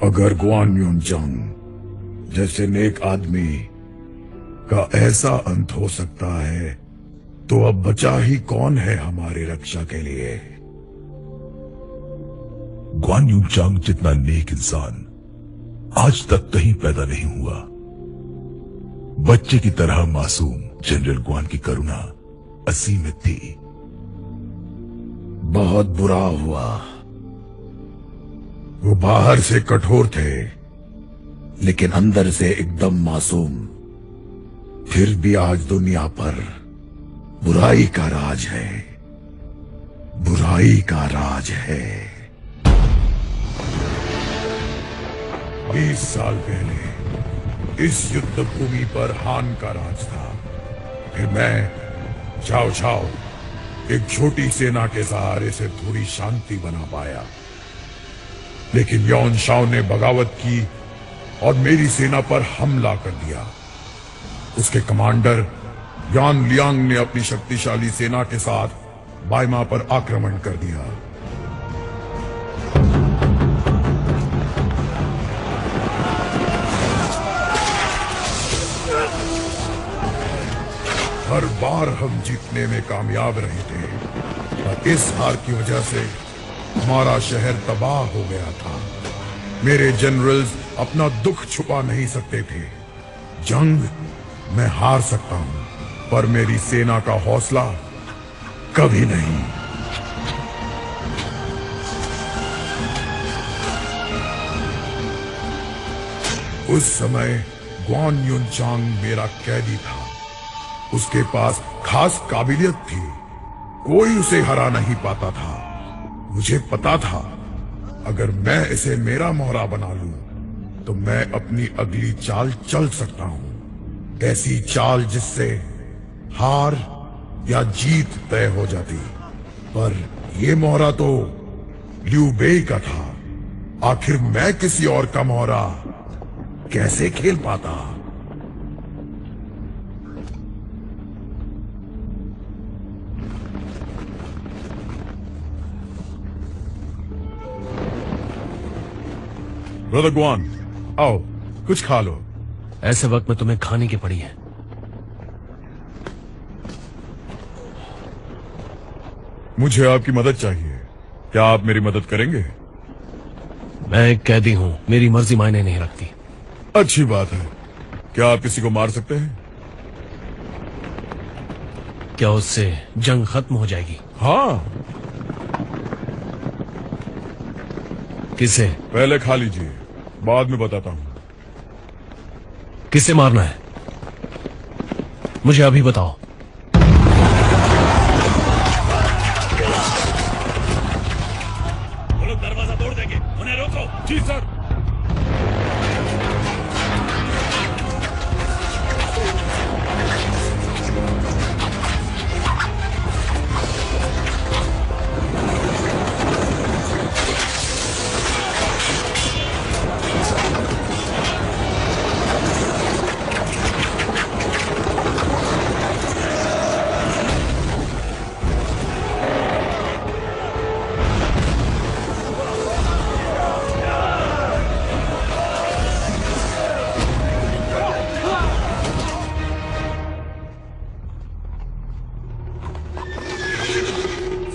अगर गुआन युनचांग जैसे नेक आदमी का ऐसा अंत हो सकता है तो अब बचा ही कौन है हमारी रक्षा के लिए। गुआन युनचांग जितना नेक इंसान आज तक कहीं पैदा नहीं हुआ। बच्चे की तरह मासूम जनरल गुआन की करुणा असीमित थी। बहुत बुरा हुआ। वो बाहर से कठोर थे लेकिन अंदर से एकदम मासूम। फिर भी आज दुनिया पर बुराई का राज है, बुराई का राज है। 20 साल पहले इस युद्ध भूमि पर हान का राज था। फिर मैं चाओ चाओ एक छोटी सेना के सहारे से थोड़ी शांति बना पाया, लेकिन यौन शाओ ने बगावत की और मेरी सेना पर हमला कर दिया। उसके कमांडर यान लियांग ने अपनी शक्तिशाली सेना के साथ बाइमा पर आक्रमण कर दिया। हर बार हम जीतने में कामयाब रहे थे, पर इस हार की वजह से हमारा शहर तबाह हो गया था। मेरे जनरल्स अपना दुख छुपा नहीं सकते थे। जंग मैं हार सकता हूं, पर मेरी सेना का हौसला कभी नहीं। उस समय गुआन युनचांग मेरा कैदी था। उसके पास खास काबिलियत थी, कोई उसे हरा नहीं पाता था। मुझे पता था अगर मैं इसे मेरा मोहरा बना लूं तो मैं अपनी अगली चाल चल सकता हूं। ऐसी चाल जिससे हार या जीत तय हो जाती। पर यह मोहरा तो लियू बेई का था। आखिर मैं किसी और का मोहरा कैसे खेल पाता। ब्रदर गुआन, आओ कुछ खा लो। ऐसे वक्त में तुम्हें खाने की पड़ी है। मुझे आपकी मदद चाहिए। क्या आप मेरी मदद करेंगे? मैं एक कैदी हूं, मेरी मर्जी मायने नहीं रखती। अच्छी बात है। क्या आप किसी को मार सकते हैं? क्या उससे जंग खत्म हो जाएगी? हाँ। किसे? पहले खा लीजिए, बाद में बताता हूं। किसे मारना है मुझे अभी बताओ। वो लोग दरवाजा तोड़ देंगे, उन्हें रोको। जी सर।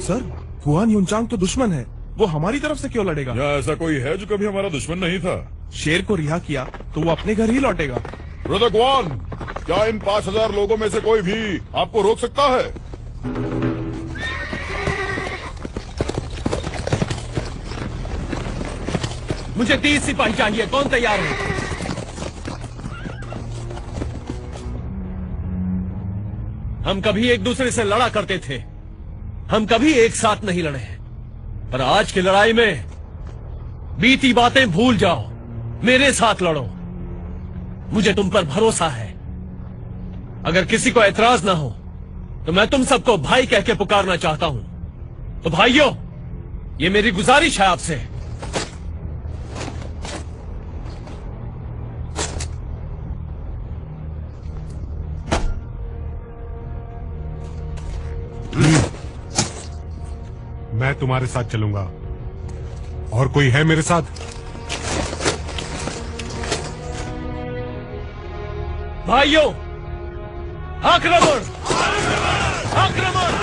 सर, गुआन युनचांग तो दुश्मन है, वो हमारी तरफ से क्यों लड़ेगा? क्या ऐसा कोई है जो कभी हमारा दुश्मन नहीं था? शेर को रिहा किया तो वो अपने घर ही लौटेगा। ब्रदर गुआन, क्या इन 5000 लोगों में से कोई भी आपको रोक सकता है? मुझे 30 सिपाही चाहिए, कौन तैयार है? हम कभी एक दूसरे से लड़ा करते थे, हम कभी एक साथ नहीं लड़े, पर आज की लड़ाई में बीती बातें भूल जाओ, मेरे साथ लड़ो। मुझे तुम पर भरोसा है। अगर किसी को एतराज ना हो तो मैं तुम सबको भाई कह के पुकारना चाहता हूं। तो भाइयों, ये मेरी गुजारिश है आपसे। मैं तुम्हारे साथ चलूंगा। और कोई है मेरे साथ? भाइयों, आक्रमण! आक्रमण!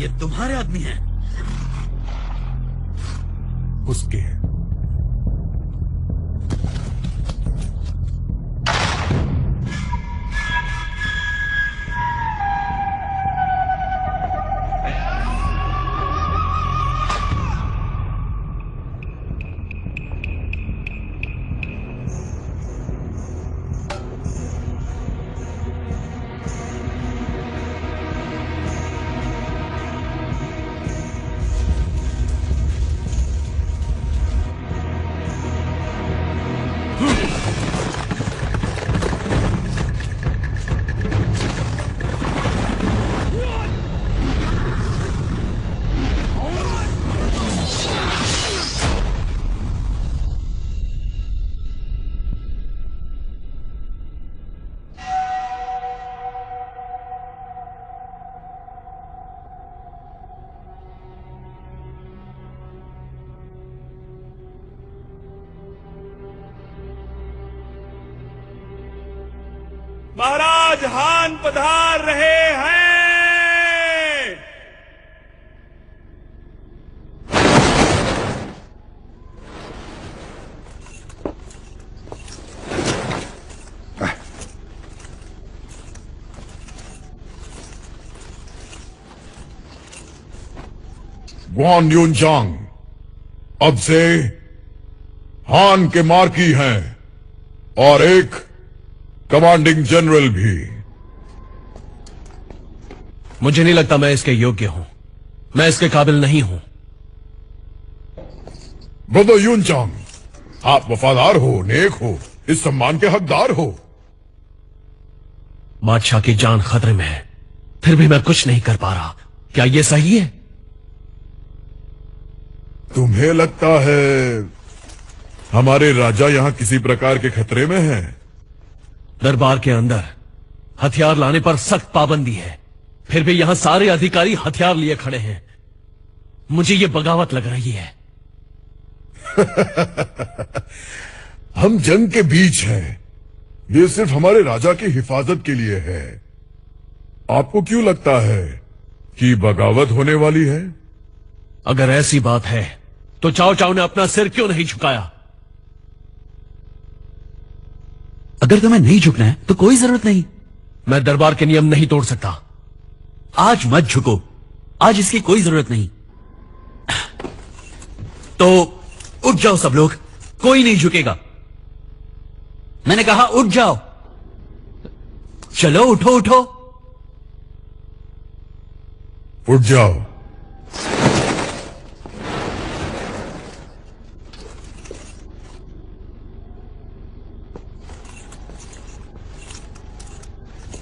ये तुम्हारे आदमी हैं। उसके हैं। महाराज हान पधार रहे हैं। ग्वान यूनचांग अब से हान के मार्की हैं और एक कमांडिंग जनरल भी। मुझे नहीं लगता मैं इसके योग्य हूं। मैं इसके काबिल नहीं हूं। ब्रदर यूनचांग, आप वफादार हो, नेक हो, इस सम्मान के हकदार हो। बादशाह की जान खतरे में है, फिर भी मैं कुछ नहीं कर पा रहा। क्या यह सही है? तुम्हें लगता है हमारे राजा यहां किसी प्रकार के खतरे में हैं? दरबार के अंदर हथियार लाने पर सख्त पाबंदी है, फिर भी यहां सारे अधिकारी हथियार लिए खड़े हैं। मुझे यह बगावत लग रही है। हम जंग के बीच हैं। ये सिर्फ हमारे राजा की हिफाजत के लिए है। आपको क्यों लगता है कि बगावत होने वाली है? अगर ऐसी बात है तो चाओ चाओ ने अपना सिर क्यों नहीं झुकाया? अगर तुम्हें नहीं झुकना है तो कोई जरूरत नहीं। मैं दरबार के नियम नहीं तोड़ सकता। आज मत झुको, आज इसकी कोई जरूरत नहीं। तो उठ जाओ सब लोग, कोई नहीं झुकेगा। मैंने कहा उठ जाओ। चलो उठो उठो। उठ जाओ।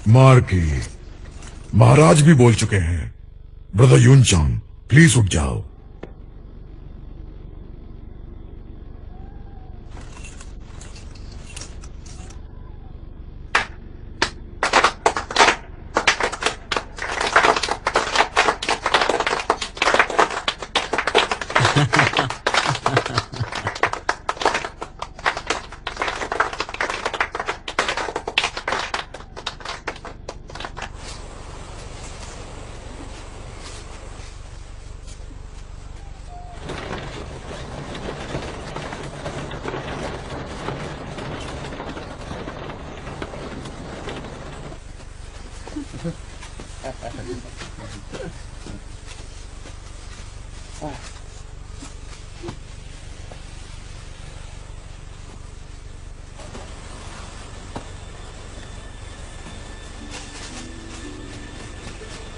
मार्की, महाराज भी बोल चुके हैं। ब्रदर यूनचांग, प्लीज उठ जाओ।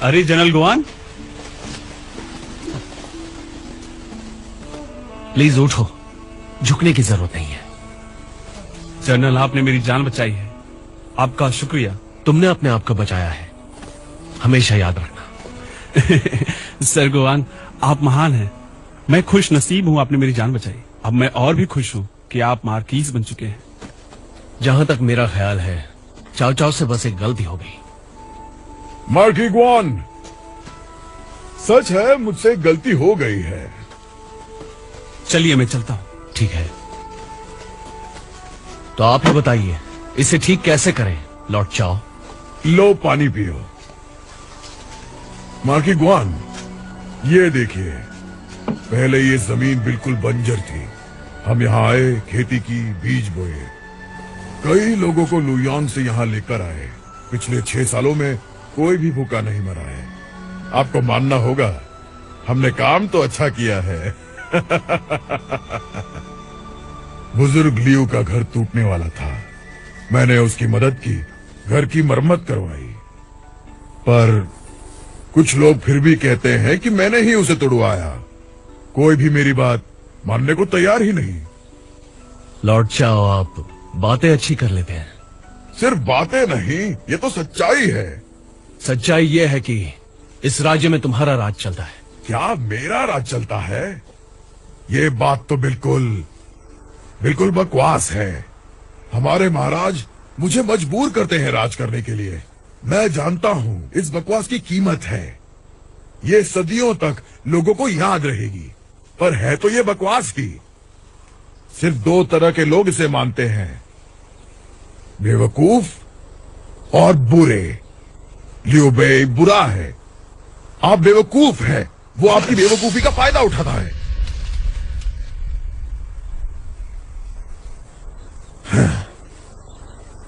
अरे जनरल गुआन, प्लीज उठो, झुकने की जरूरत नहीं है। जनरल आपने मेरी जान बचाई है, आपका शुक्रिया। तुमने अपने आप को बचाया है, हमेशा याद रखना। सर गुआन, आप महान हैं। मैं खुश नसीब हूं आपने मेरी जान बचाई। अब मैं और भी खुश हूं कि आप मार्कीज बन चुके हैं। जहां तक मेरा ख्याल है, चाव चाव से बस एक गलती हो गई। मार्की ग्वान, सच है, मुझसे गलती हो गई है। चलिए मैं चलता हूं। ठीक है, तो आप ही बताइए, इसे ठीक कैसे करें लॉर्ड चाओ? लो पानी पियो। मार्की ग्वान, ये देखिए, पहले ये जमीन बिल्कुल बंजर थी। हम यहाँ आए, खेती की, बीज बोए, कई लोगों को लुयांग से यहाँ लेकर आए। पिछले 6 सालों में कोई भी भूखा नहीं मरा है। आपको मानना होगा, हमने काम तो अच्छा किया है। बुजुर्ग लियू का घर टूटने वाला था, मैंने उसकी मदद की, घर की मरम्मत करवाई। पर कुछ लोग फिर भी कहते हैं कि मैंने ही उसे तोड़वाया। कोई भी मेरी बात मानने को तैयार ही नहीं। लॉर्ड चाओ, आप बातें अच्छी कर लेते हैं। सिर्फ बातें नहीं, ये तो सच्चाई है। सच्चाई यह है कि इस राज्य में तुम्हारा राज चलता है। क्या मेरा राज चलता है? ये बात तो बिल्कुल बकवास है। हमारे महाराज मुझे मजबूर करते हैं राज करने के लिए। मैं जानता हूं इस बकवास की कीमत है। ये सदियों तक लोगों को याद रहेगी, पर है तो ये बकवास ही। सिर्फ 2 तरह के लोग इसे मानते हैं, बेवकूफ और बुरे। लियू बेई बुरा है, आप बेवकूफ हैं, वो आपकी बेवकूफी का फायदा उठाता है।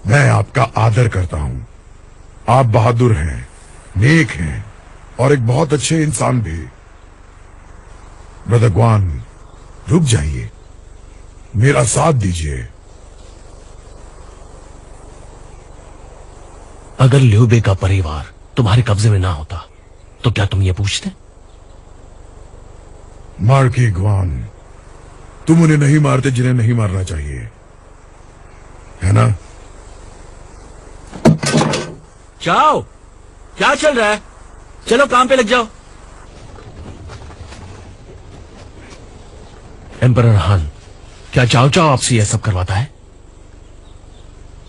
मैं आपका आदर करता हूं। आप बहादुर हैं, नेक हैं और एक बहुत अच्छे इंसान भी। ब्रदर ग्वान, रुक जाइए, मेरा साथ दीजिए। अगर ल्यूबे का परिवार तुम्हारे कब्जे में ना होता तो क्या तुम ये पूछते? मार्की ग्वान, तुम उन्हें नहीं मारते जिन्हें नहीं मारना चाहिए, है ना? चाओ, क्या चल रहा है? चलो काम पे लग जाओ। एम्परर हान, क्या चाओ चाओ आपसे यह सब करवाता है?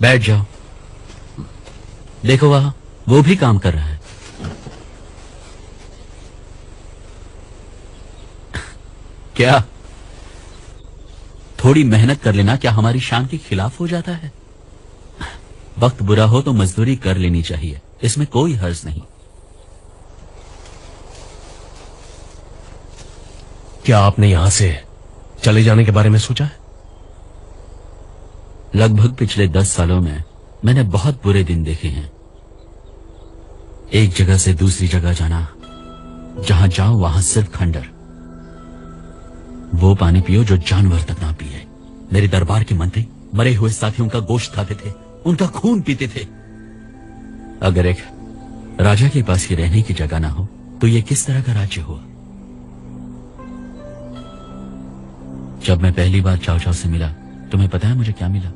बैठ जाओ। देखो वहां वो भी काम कर रहा है। क्या थोड़ी मेहनत कर लेना क्या हमारी शान के खिलाफ हो जाता है? वक्त बुरा हो तो मजदूरी कर लेनी चाहिए, इसमें कोई हर्ज नहीं। क्या आपने यहां से चले जाने के बारे में सोचा है? लगभग पिछले 10 सालों में मैंने बहुत बुरे दिन देखे हैं। एक जगह से दूसरी जगह जाना, जहां जाओ वहां सिर्फ खंडर। वो पानी पियो जो जानवर तक ना पिए। मेरे दरबार के मंत्री मरे हुए साथियों का गोश्त खाते थे, उनका खून पीते थे। अगर एक राजा के पास ही रहने की जगह ना हो तो ये किस तरह का राज्य हुआ? जब मैं पहली बार चाव चाव से मिला, तुम्हें पता है मुझे क्या मिला?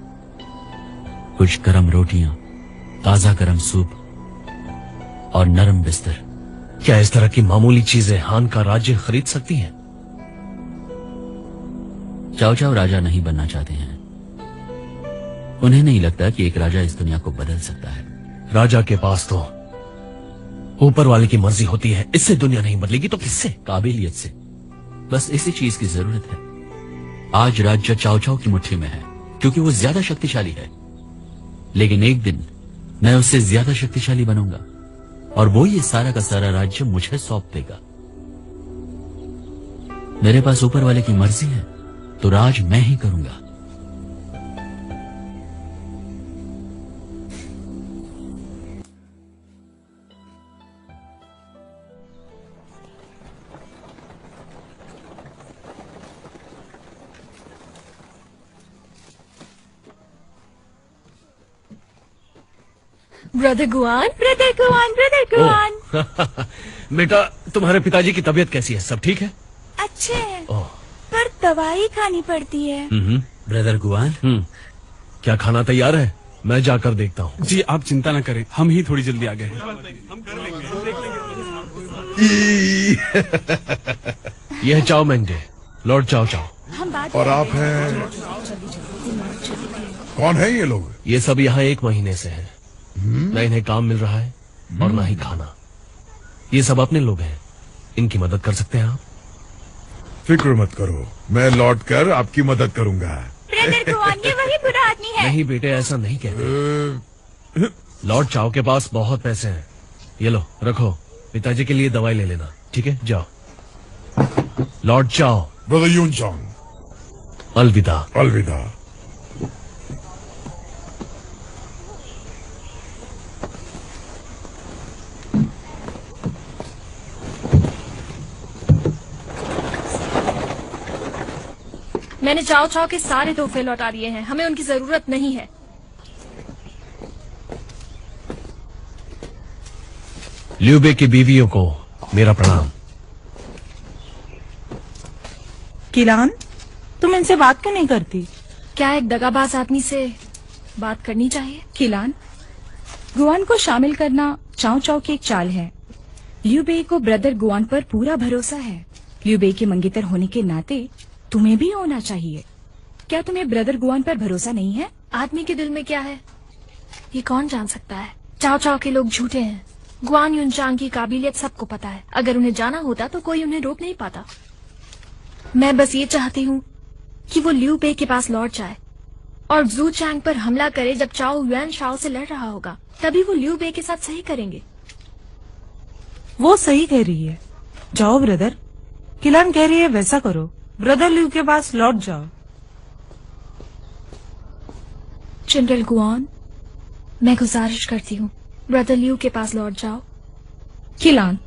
कुछ गरम रोटियां, ताजा गरम सूप और नरम बिस्तर। क्या इस तरह की मामूली चीजें हान का राज्य खरीद सकती हैं? चाव चाव राजा नहीं बनना चाहते हैं। उन्हें नहीं लगता कि एक राजा इस दुनिया को बदल सकता है। राजा के पास तो ऊपर वाले की मर्जी होती है। इससे दुनिया नहीं बदलेगी तो किससे? काबिलियत से। बस इसी चीज की जरूरत है। आज राज्य चाव चाव की मुट्ठी में है क्योंकि वो ज्यादा शक्तिशाली है, लेकिन एक दिन मैं उससे ज्यादा शक्तिशाली बनूंगा और वो ये सारा का सारा राज्य मुझे सौंप देगा। मेरे पास ऊपर वाले की मर्जी है तो राज मैं ही करूंगा। Brother Guan, brother Guan, brother Guan. बेटा, तुम्हारे पिताजी की तबीयत कैसी है? सब ठीक है? अच्छे हैं, पर दवाई खानी पड़ती है। ब्रदर गुआन, क्या खाना तैयार है? मैं जाकर देखता हूँ। जी आप चिंता न करें, हम ही थोड़ी जल्दी आ गए हैं। यह है चाओ मेंगे, लॉर्ड चाओ चाओ। हम बात और आप हैं? कौन है ये लोग? ये सब यहाँ 1 महीने से हैं। न इन्हें काम मिल रहा है और ना ही खाना। ये सब अपने लोग हैं, इनकी मदद कर सकते हैं आप? फिक्र मत करो, मैं लौट कर आपकी मदद करूंगा। ब्रदर गुआन, ये वही बुरा आदमी है। नहीं बेटे, ऐसा नहीं कहते। लॉर्ड चाओ के पास बहुत पैसे हैं। ये लो, रखो। पिताजी के लिए दवाई ले लेना, ठीक है? जाओ। लॉर्ड चाओ। ब्रदर यूनचांग, अलविदा। अलविदा। मैंने चाओ चाओ के सारे तोहफे लौटा दिए हैं, हमें उनकी जरूरत नहीं है। ल्यूबे की बीवियों को मेरा प्रणाम। किलान, तुम इनसे बात क्यों नहीं करती? क्या एक दगाबाज आदमी से बात करनी चाहिए? किलान, गुआन को शामिल करना चाओ चाओ की एक चाल है। ल्यूबे को ब्रदर गुआन पर पूरा भरोसा है। ल्यूबे के मंगेतर होने के नाते तुम्हें भी होना चाहिए। क्या तुम्हें ब्रदर गुआन पर भरोसा नहीं है? आदमी के दिल में क्या है ये कौन जान सकता है। चाओ चाओ के लोग झूठे हैं। गुआन युनचांग की काबिलियत सबको पता है। अगर उन्हें जाना होता तो कोई उन्हें रोक नहीं पाता। मैं बस ये चाहती हूँ कि वो ल्यू पे के पास लौट जाए और जू चैंग पर हमला करे। जब चाओ युआन शाओ से लड़ रहा होगा तभी वो ल्यू बे के साथ सही करेंगे। वो सही कह रही है। जाओ ब्रदर, किलान कह रही है वैसा करो। ब्रदर ल्यू के पास लौट जाओ। जनरल गुआन, मैं गुजारिश करती हूँ ब्रदर ल्यू के पास लौट जाओ। किलान,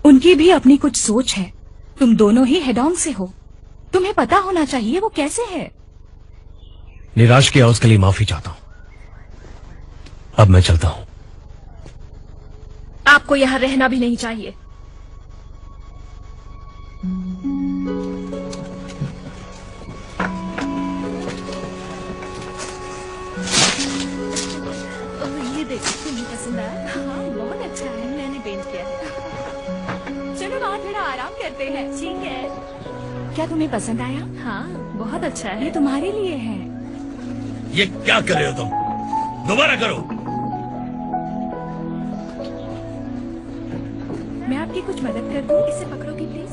उनकी भी अपनी कुछ सोच है। तुम दोनों ही हेडोंग से हो, तुम्हें पता होना चाहिए वो कैसे है। निराश किया उसके लिए माफी चाहता हूँ। अब मैं चलता हूँ। आपको यहाँ रहना भी नहीं चाहिए। ये देखो, तुम्हें पसंद आया? हाँ, बहुत अच्छा है। मैंने पेंट किया है। चलो वहाँ थोड़ा आराम करते हैं। ठीक है। क्या तुम्हें पसंद आया? हाँ, बहुत अच्छा है। ये तुम्हारे लिए है। ये क्या कर रहे हो तुम? दोबारा करो। मैं आपकी कुछ मदद कर दूं? इसे पकड़ोगी प्लीज?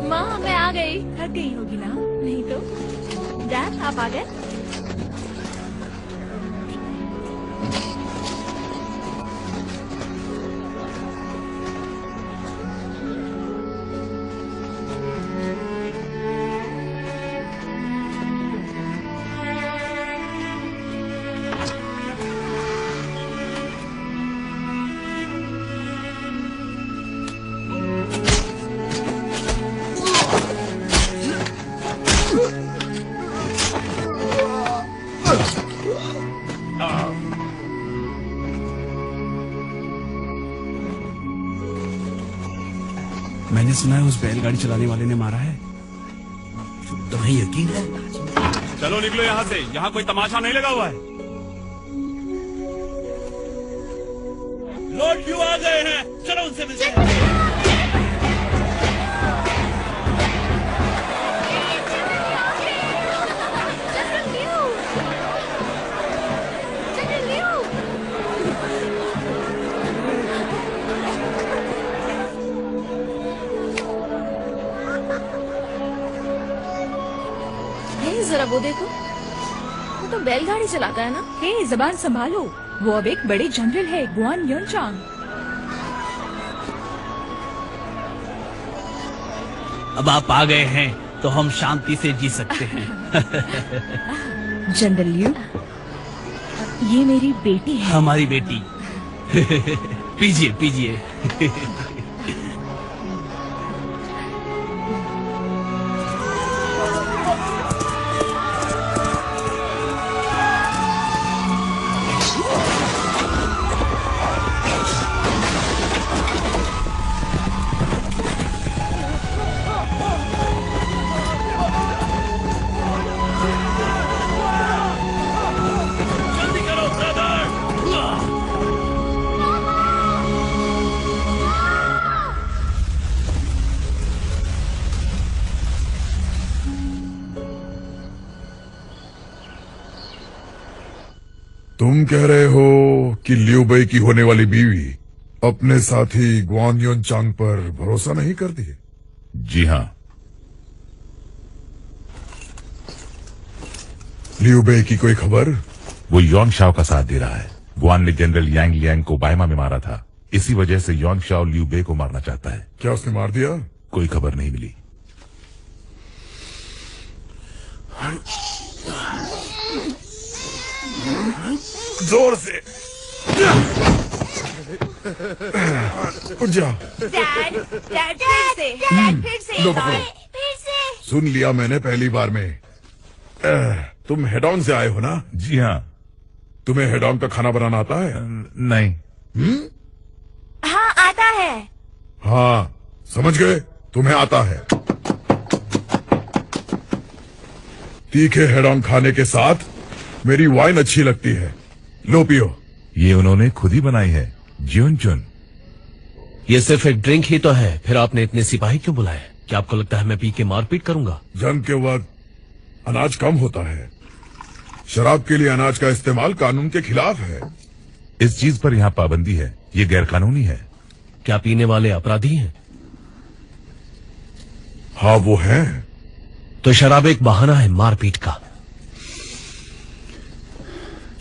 माँ, मैं आ गई। थक गई होगी ना? नहीं तो। डैड, आप आ गए? मैंने सुना है उस बैलगाड़ी चलाने वाले ने मारा है। तुम्हें यकीन है? चलो निकलो यहाँ से, यहाँ कोई तमाशा नहीं लगा हुआ है। लॉर्ड क्यों आ गए हैं? चलो उनसे मिलते हैं। जरा वो देखो, वो तो बैलगाड़ी चलाता है ना। हे, जबान संभालो, वो अब एक बड़े जनरल है, गुआन युनचांग। अब आप आ गए हैं तो हम शांति से जी सकते हैं। जनरल लियू, ये मेरी बेटी है। हमारी बेटी। पीजिए पीजिए। तुम कह रहे हो कि लियू बेई की होने वाली बीवी अपने साथी गुआन युनचांग पर भरोसा नहीं करती है? जी हाँ। लियू बेई की कोई खबर? वो योंग शाओ का साथ दे रहा है। गुआन ने जनरल यांग लियांग को बायमा में मारा था, इसी वजह से योंग शाओ लियू बेई को मारना चाहता है। क्या उसने मार दिया? कोई खबर नहीं मिली। जोर से उठ जाओ। डैड, फिर से। लो पकड़ो। सुन लिया मैंने पहली बार में। तुम हेडॉन से आए हो ना? जी हाँ। तुम्हें हेडॉन का खाना बनाना आता है? नहीं। हाँ, आता है। हाँ, समझ गए, तुम्हें आता है। तीखे हेडॉन खाने के साथ मेरी वाइन अच्छी लगती है, लो पियो। ये उन्होंने खुद ही बनाई है, ज्यूनचुन। ये सिर्फ एक ड्रिंक ही तो है, फिर आपने इतने सिपाही क्यों बुलाए? क्या आपको लगता है मैं पी के मारपीट करूंगा? जंग के वक्त अनाज कम होता है। शराब के लिए अनाज का इस्तेमाल कानून के खिलाफ है। इस चीज पर यहाँ पाबंदी है, ये गैरकानूनी है। क्या पीने वाले अपराधी हैं? हाँ, वो है। तो शराब एक बहाना है मारपीट का।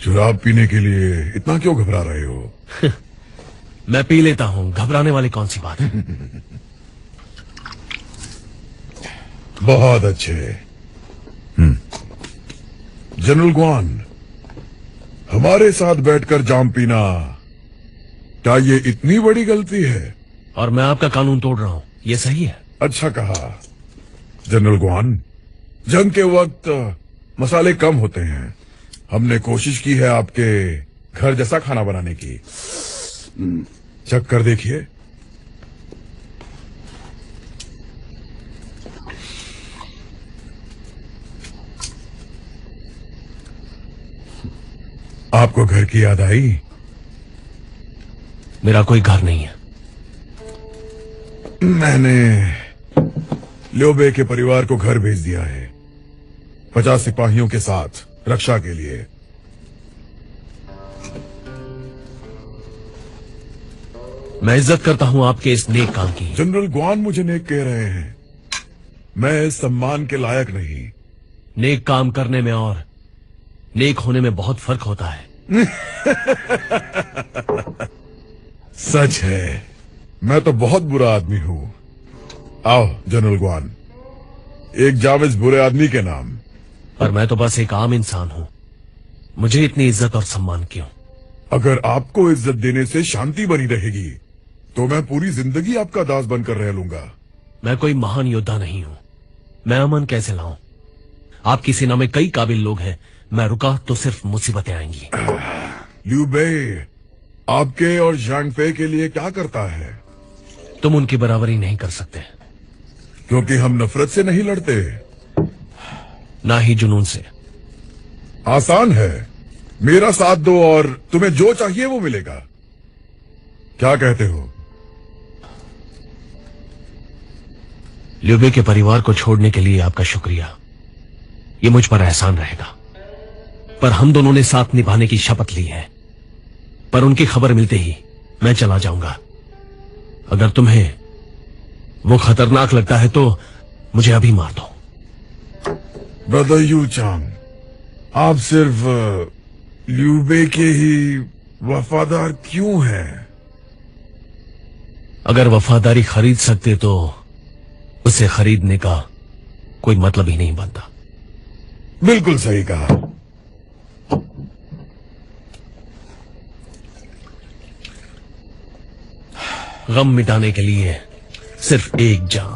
शराब पीने के लिए इतना क्यों घबरा रहे हो? मैं पी लेता हूँ, घबराने वाली कौन सी बात है? बहुत अच्छे। जनरल गुआन, हमारे साथ बैठकर जाम पीना, क्या ये इतनी बड़ी गलती है? और मैं आपका कानून तोड़ रहा हूँ, ये सही है? अच्छा कहा। जनरल गुआन, जंग के वक्त मसाले कम होते हैं। हमने कोशिश की है आपके घर जैसा खाना बनाने की। चख कर देखिए। आपको घर की याद आई? मेरा कोई घर नहीं है। मैंने लियू बेई के परिवार को घर भेज दिया है, 50 सिपाहियों के साथ रक्षा के लिए। मैं इज्जत करता हूं आपके इस नेक काम की। जनरल गुआन मुझे नेक कह रहे हैं। मैं इस सम्मान के लायक नहीं। नेक काम करने में और नेक होने में बहुत फर्क होता है। सच है, मैं तो बहुत बुरा आदमी हूँ। आओ जनरल गुआन, एक जाविज बुरे आदमी के नाम। पर मैं तो बस एक आम इंसान हूँ, मुझे इतनी इज्जत और सम्मान क्यों? अगर आपको इज्जत देने से शांति बनी रहेगी तो मैं पूरी जिंदगी आपका दास बनकर रह लूंगा। मैं कोई महान योद्धा नहीं हूँ, मैं अमन कैसे लाऊं? आपकी सेना में कई काबिल लोग हैं, मैं रुका तो सिर्फ मुसीबतें आएंगी। लियू बेई आपके और ज़ांग फे के लिए क्या करता है? तुम उनकी बराबरी नहीं कर सकते। क्योंकि हम नफरत से नहीं लड़ते, ना ही जुनून से। आसान है, मेरा साथ दो और तुम्हें जो चाहिए वो मिलेगा। क्या कहते हो? लियू बे के परिवार को छोड़ने के लिए आपका शुक्रिया, ये मुझ पर एहसान रहेगा। पर हम दोनों ने साथ निभाने की शपथ ली है। पर उनकी खबर मिलते ही मैं चला जाऊंगा। अगर तुम्हें वो खतरनाक लगता है तो मुझे अभी मार दो। ब्रदर यू चांग, आप सिर्फ लियू बे के ही वफादार क्यों हैं? अगर वफादारी खरीद सकते तो उसे खरीदने का कोई मतलब ही नहीं बनता। बिल्कुल सही कहा। गम मिटाने के लिए सिर्फ एक जाम।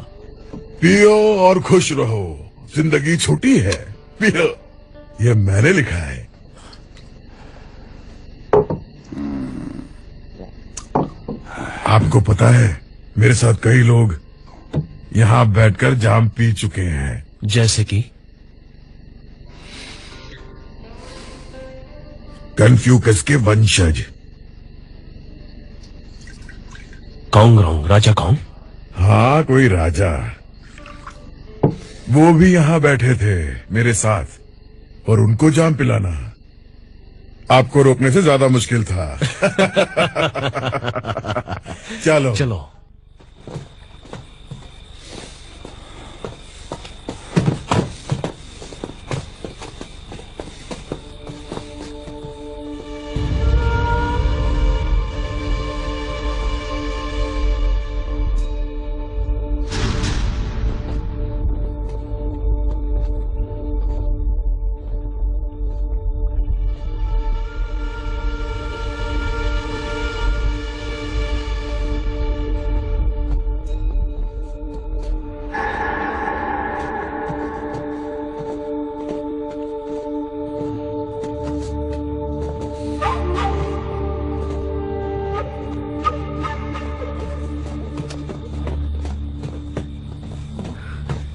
पियो और खुश रहो, जिंदगी छोटी है, पियो। ये मैंने लिखा है। आपको पता है, मेरे साथ कई लोग यहां बैठकर जाम पी चुके हैं। जैसे कि कन्फ्यूकस के वंशज। कौंग रोंग, राजा कौंग? हाँ, कोई राजा। वो भी यहां बैठे थे मेरे साथ, और उनको जाम पिलाना आपको रोकने से ज्यादा मुश्किल था। चलो चलो।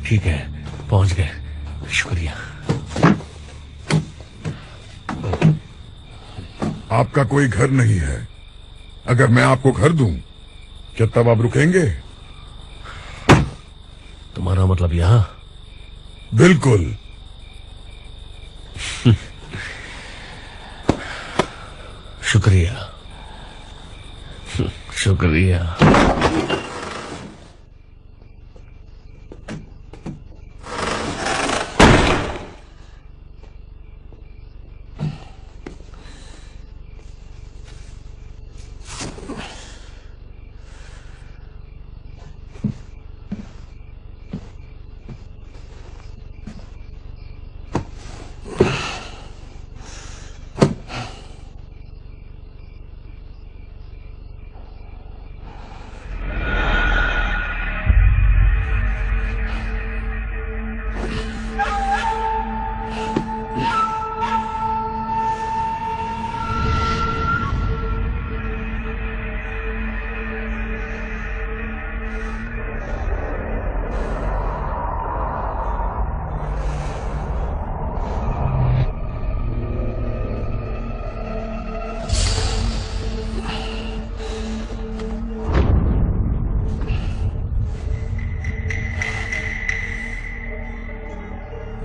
ठीक है, पहुंच गए। शुक्रिया। आपका कोई घर नहीं है। अगर मैं आपको घर दूं, क्या तब आप रुकेंगे? तुम्हारा मतलब यहां? बिल्कुल। शुक्रिया। शुक्रिया।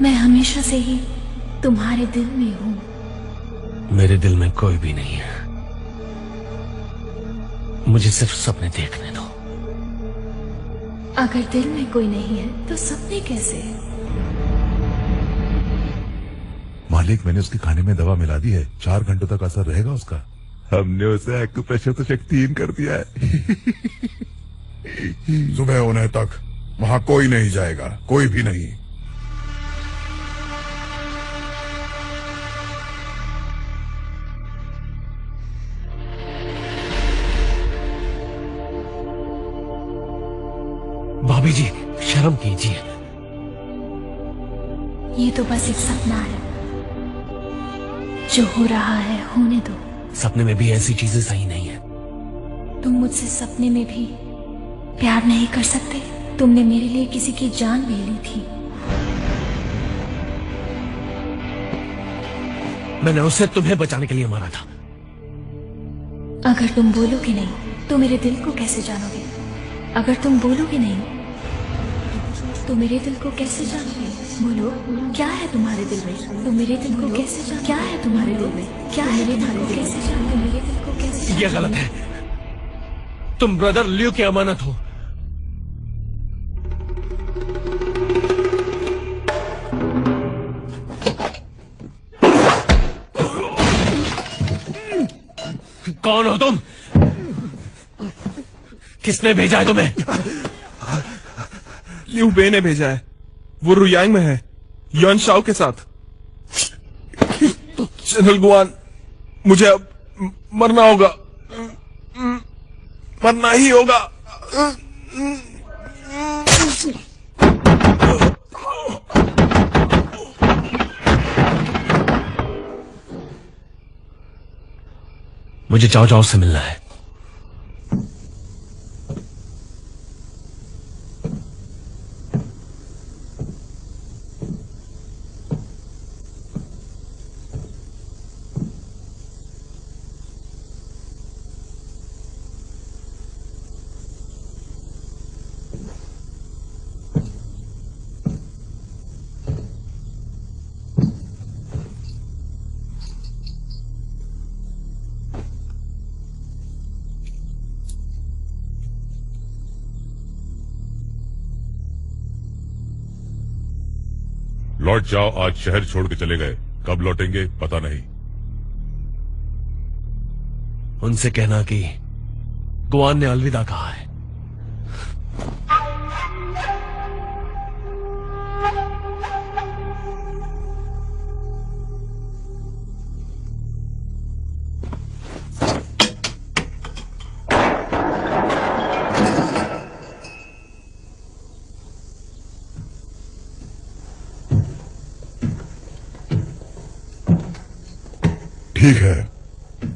मैं हमेशा से ही तुम्हारे दिल में हूँ। मेरे दिल में कोई भी नहीं है। मुझे सिर्फ सपने देखने दो। अगर दिल में कोई नहीं है तो सपने कैसे? मालिक, मैंने उसके खाने में दवा मिला दी है। 4 घंटों तक असर रहेगा उसका। हमने उसे एक्यूप्रेशर से शक्तिहीन कर दिया है। सुबह होने तक वहां कोई नहीं जाएगा, कोई भी नहीं। भाभी जी, शर्म कीजिए। ये तो बस एक सपना है। जो हो रहा है होने दो। सपने में भी ऐसी चीजें सही नहीं है। तुम मुझसे सपने में भी प्यार नहीं कर सकते? तुमने मेरे लिए किसी की जान ले ली थी। मैंने उसे तुम्हें बचाने के लिए मारा था। अगर तुम बोलोगे नहीं तो मेरे दिल को कैसे जानोगे? अगर तुम बोलोगे नहीं तो मेरे दिल को कैसे जानोगे? बोलो, क्या है तुम्हारे दिल में? तो मेरे दिल को कैसे जान? क्या है तुम्हारे दिल में? क्या है तुम्हारे दिल कैसे जान? तो मेरे दिल को कैसे जान? ये गलत है। तुम ब्रदर ल्यू की अमानत हो। कौन हो तुम? किसने भेजा है तुम्हें? लियू बे ने भेजा है। वो रुयांग में है, युआन शाओ के साथ। जनरल गुआन, मुझे अब मरना होगा, मरना ही होगा। मुझे चाओ चाओ से मिलना है। लौट जाओ, आज शहर छोड़ के चले गए, कब लौटेंगे पता नहीं। उनसे कहना कि गुआन ने अलविदा कहा है। ठीक है,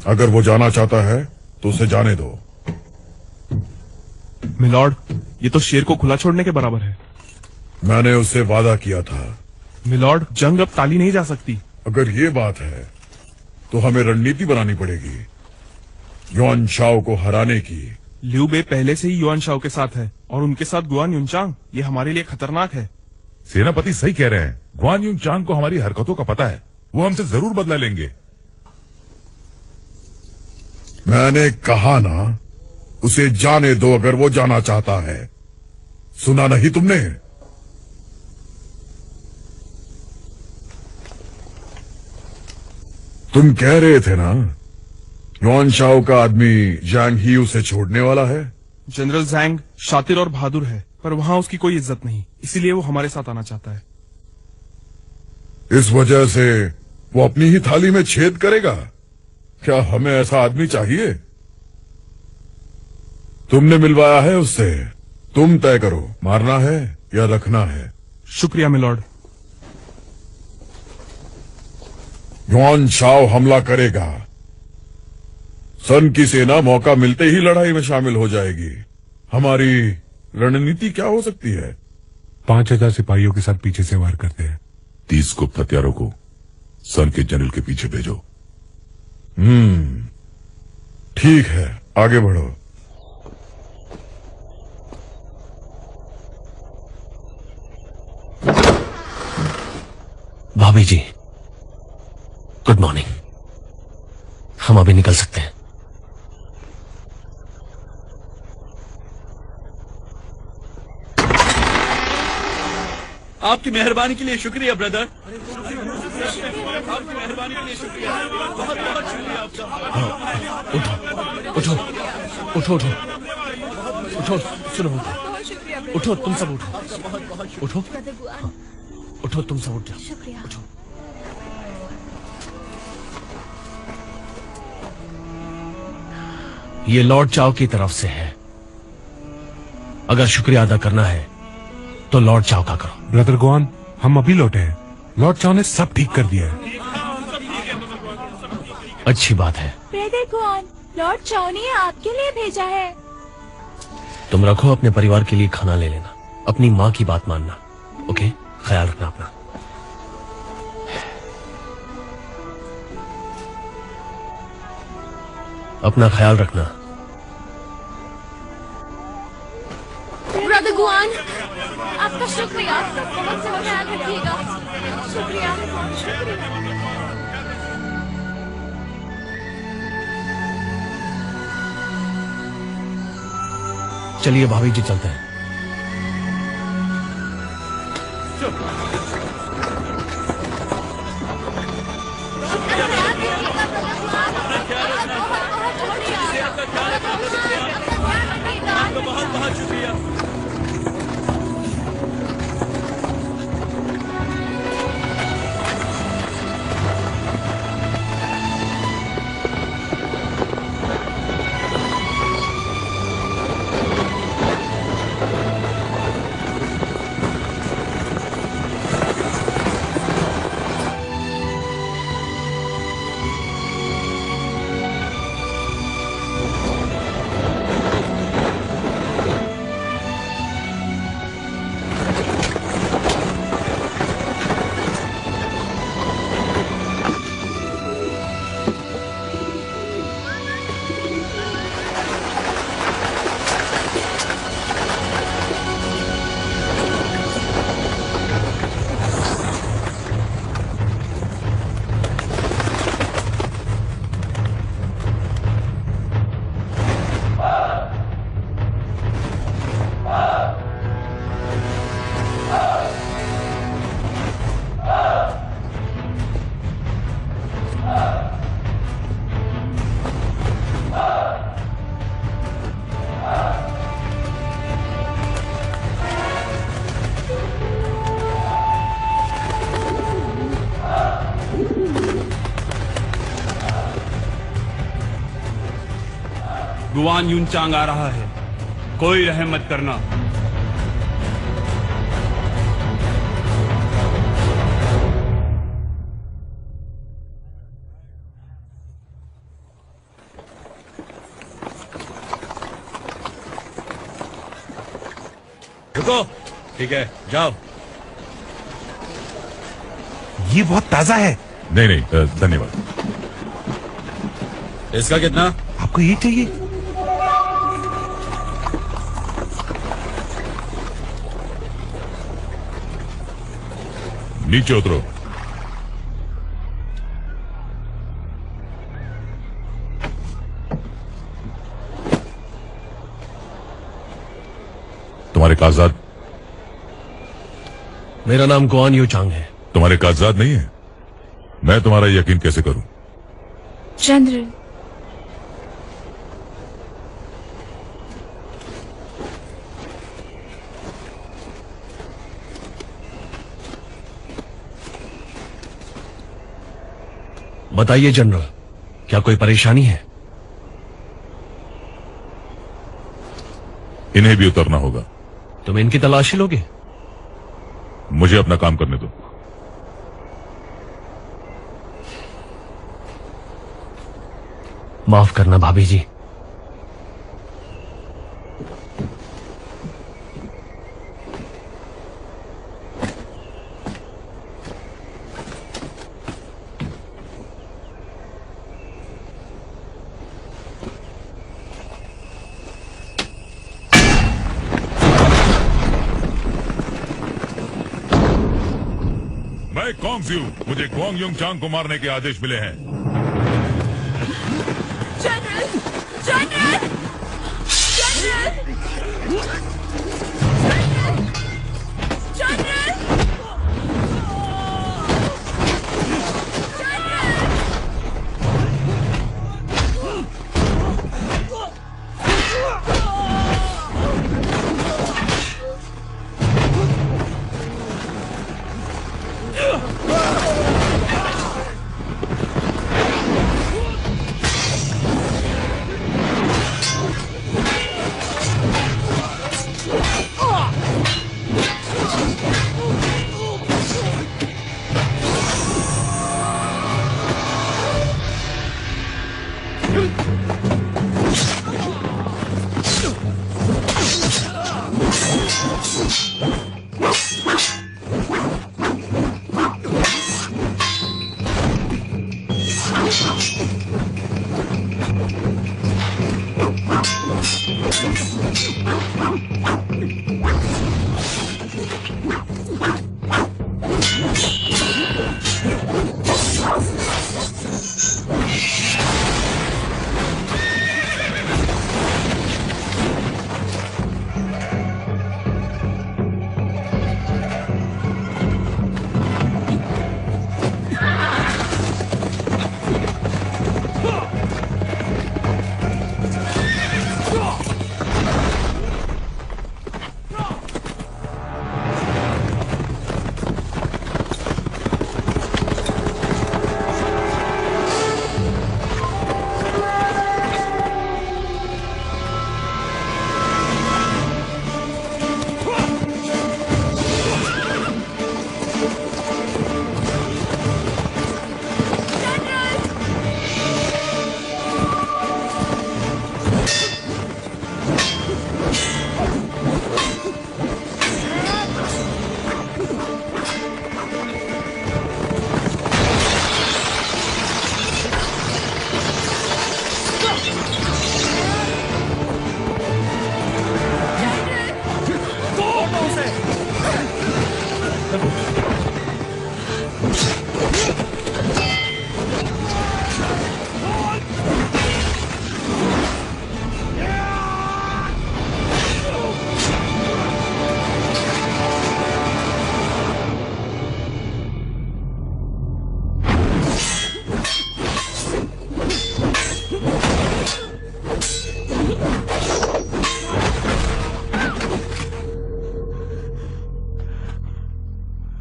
अगर वो जाना चाहता है तो उसे जाने दो। मिलॉर्ड, ये तो शेर को खुला छोड़ने के बराबर है। मैंने उससे वादा किया था। मिलॉर्ड, जंग अब टाली नहीं जा सकती। अगर ये बात है तो हमें रणनीति बनानी पड़ेगी युआन शाओ को हराने की। लियू बे पहले से ही युआन शाओ के साथ है और उनके साथ गुआन युनचांग। ये हमारे लिए खतरनाक है। सेनापति सही कह रहे हैं। गुआन युनचांग को हमारी हरकतों का पता है, वो हमसे जरूर बदला लेंगे। मैंने कहा ना, उसे जाने दो अगर वो जाना चाहता है। सुना नहीं तुमने? तुम कह रहे थे ना, युआन शाओ का आदमी जैंग ही उसे छोड़ने वाला है। जनरल जैंग शातिर और बहादुर है, पर वहां उसकी कोई इज्जत नहीं, इसीलिए वो हमारे साथ आना चाहता है। इस वजह से वो अपनी ही थाली में छेद करेगा? क्या हमें ऐसा आदमी चाहिए? तुमने मिलवाया है उससे, तुम तय करो, मारना है या रखना है। शुक्रिया मिलॉर्ड। युआन शाओ हमला करेगा। सन की सेना मौका मिलते ही लड़ाई में शामिल हो जाएगी। हमारी रणनीति क्या हो सकती है? 5000 सिपाहियों के साथ पीछे से वार करते हैं। 30 गुप्त हथियारों को सन के जनरल के पीछे भेजो। ठीक है, आगे बढ़ो। भाभी जी, गुड मॉर्निंग। हम अभी निकल सकते हैं। आपकी मेहरबानी के लिए शुक्रिया ब्रदर। आपकी मेहरबानी के लिए शुक्रिया, बहुत बहुत शुक्रिया आपका। उठो उठो उठो उठो, सुनो, उठो, तुम सब उठो, उठो, उठो, तुम सब उठ जाओ, उठो। ये लॉर्ड चाओ की तरफ से है। अगर शुक्रिया अदा करना है तो लॉर्ड चाओ का करो। ब्रदर गुआन, हम अभी लौटे हैं। लॉर्ड चाओ ने सब ठीक कर दिया है। अच्छी बात है। ब्रदर गुआन, लॉर्ड चाओ ने आपके लिए भेजा है। तुम रखो, अपने परिवार के लिए खाना ले लेना। अपनी माँ की बात मानना। ओके, ख्याल रखना अपना। अपना ख्याल रखना। ब्रदर गुआन, आपका शुक्रिया, बहुत से ख्याल रखिएगा। शुक्रिया, शुक्रिया। चलिए भाभी जी, चलते हैं। बहुत बहुत शुक्रिया। गुआन युनचांग आ रहा है, कोई रहम मत करना। रुको, ठीक है, जाओ। ये बहुत ताजा है। नहीं नहीं, धन्यवाद। इसका कितना? आपको ये चाहिए? नीचे उतरो। तुम्हारे कागजात? मेरा नाम गुआन युचांग है। तुम्हारे कागजात नहीं है? मैं तुम्हारा यकीन कैसे करूं? जनरल, बताइए जनरल, क्या कोई परेशानी है? इन्हें भी उतरना होगा। तुम इनकी तलाशी लोगे? मुझे अपना काम करने दो। माफ करना भाभी जी। मैं कॉन्ग्स्यू, मुझे गुआन युनचांग को मारने के आदेश मिले हैं। General, general, general, general.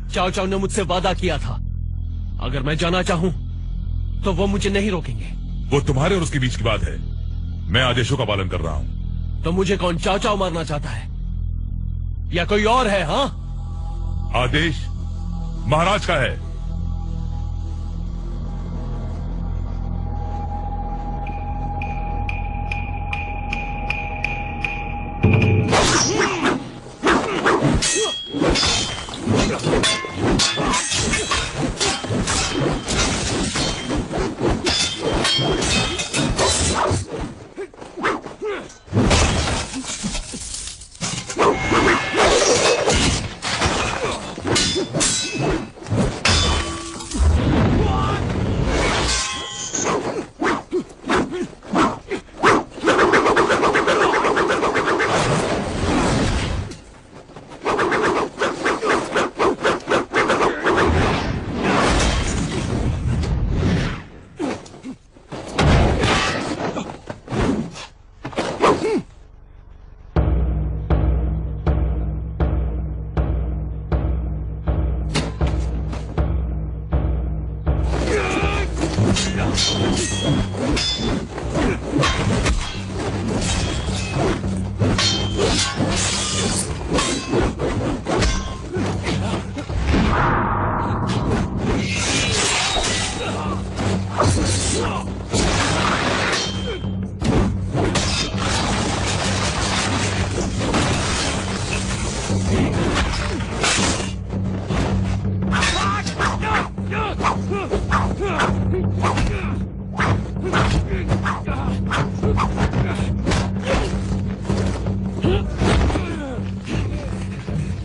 चाओ चाओ ने मुझसे वादा किया था, अगर मैं जाना चाहूं तो वो मुझे नहीं रोकेंगे। वो तुम्हारे और उसके बीच की बात है। मैं आदेशों का पालन कर रहा हूं। तो मुझे कौन चाओ चाओ मारना चाहता है या कोई और है? हाँ, आदेश महाराज का है।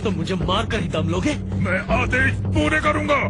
तो मुझे मार कर ही दम लोगे? मैं आदेश पूरे करूंगा।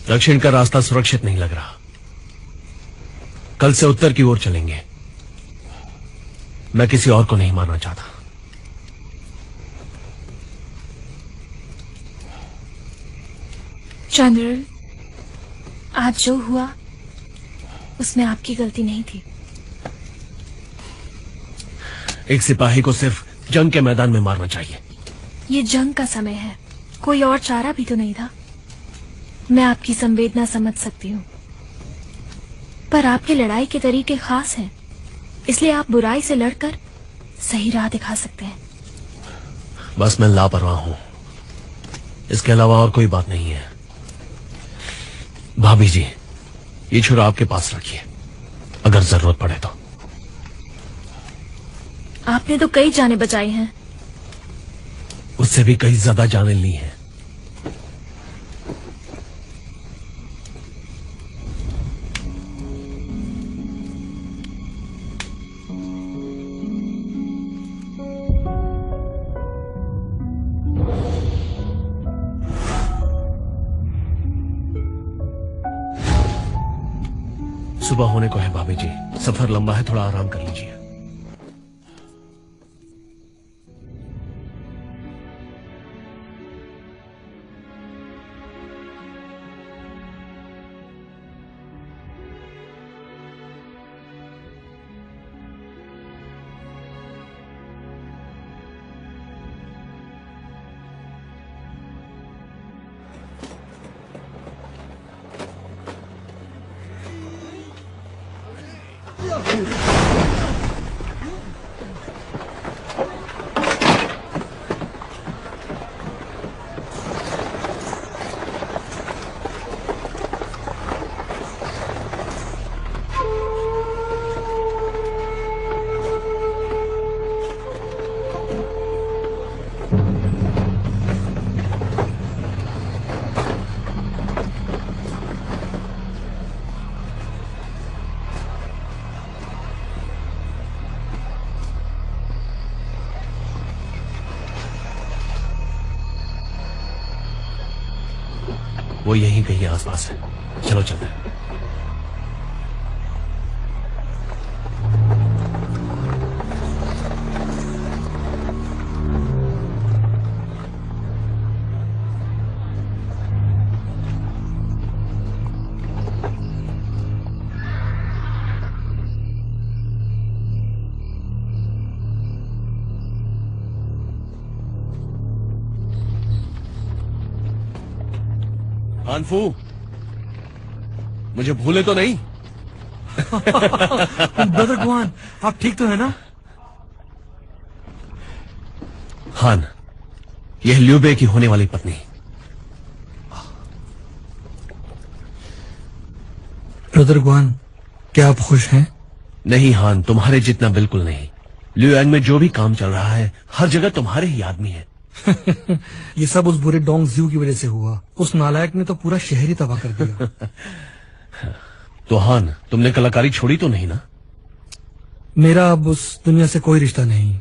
दक्षिण का रास्ता सुरक्षित नहीं लग रहा। कल से उत्तर की ओर चलेंगे। मैं किसी और को नहीं मारना चाहता। जनरल, आज जो हुआ उसमें आपकी गलती नहीं थी। एक सिपाही को सिर्फ जंग के मैदान में मारना चाहिए। ये जंग का समय है, कोई और चारा भी तो नहीं था। मैं आपकी संवेदना समझ सकती हूँ, पर आपके लड़ाई के तरीके खास हैं, इसलिए आप बुराई से लड़कर सही राह दिखा सकते हैं। बस मैं लापरवाह हूं, इसके अलावा और कोई बात नहीं है। भाभी जी, ये छुरा आपके पास रखिए, अगर जरूरत पड़े तो। आपने तो कई जानें बचाई हैं। उससे भी कई ज्यादा जानें ली हैं। सुबह होने को है भाभी जी, सफर लंबा है, थोड़ा आराम कर लीजिए। वो यहीं कहीं आसपास है। चलो चलते हैं। हानफू, मुझे भूले तो नहीं? ब्रदर गुआन, आप ठीक तो है ना? हान, यह ल्यूबे की होने वाली पत्नी। ब्रदर गुआन, क्या आप खुश हैं? नहीं हान, तुम्हारे जितना बिल्कुल नहीं। ल्यूएंग में जो भी काम चल रहा है, हर जगह तुम्हारे ही आदमी है। ये सब उस बुरे डोंग ज़्यू की वजह से हुआ। उस नालायक ने तो पूरा शहर ही तबाह कर दिया। तो हान, तुमने कलाकारी छोड़ी तो नहीं ना? मेरा अब उस दुनिया से कोई रिश्ता नहीं।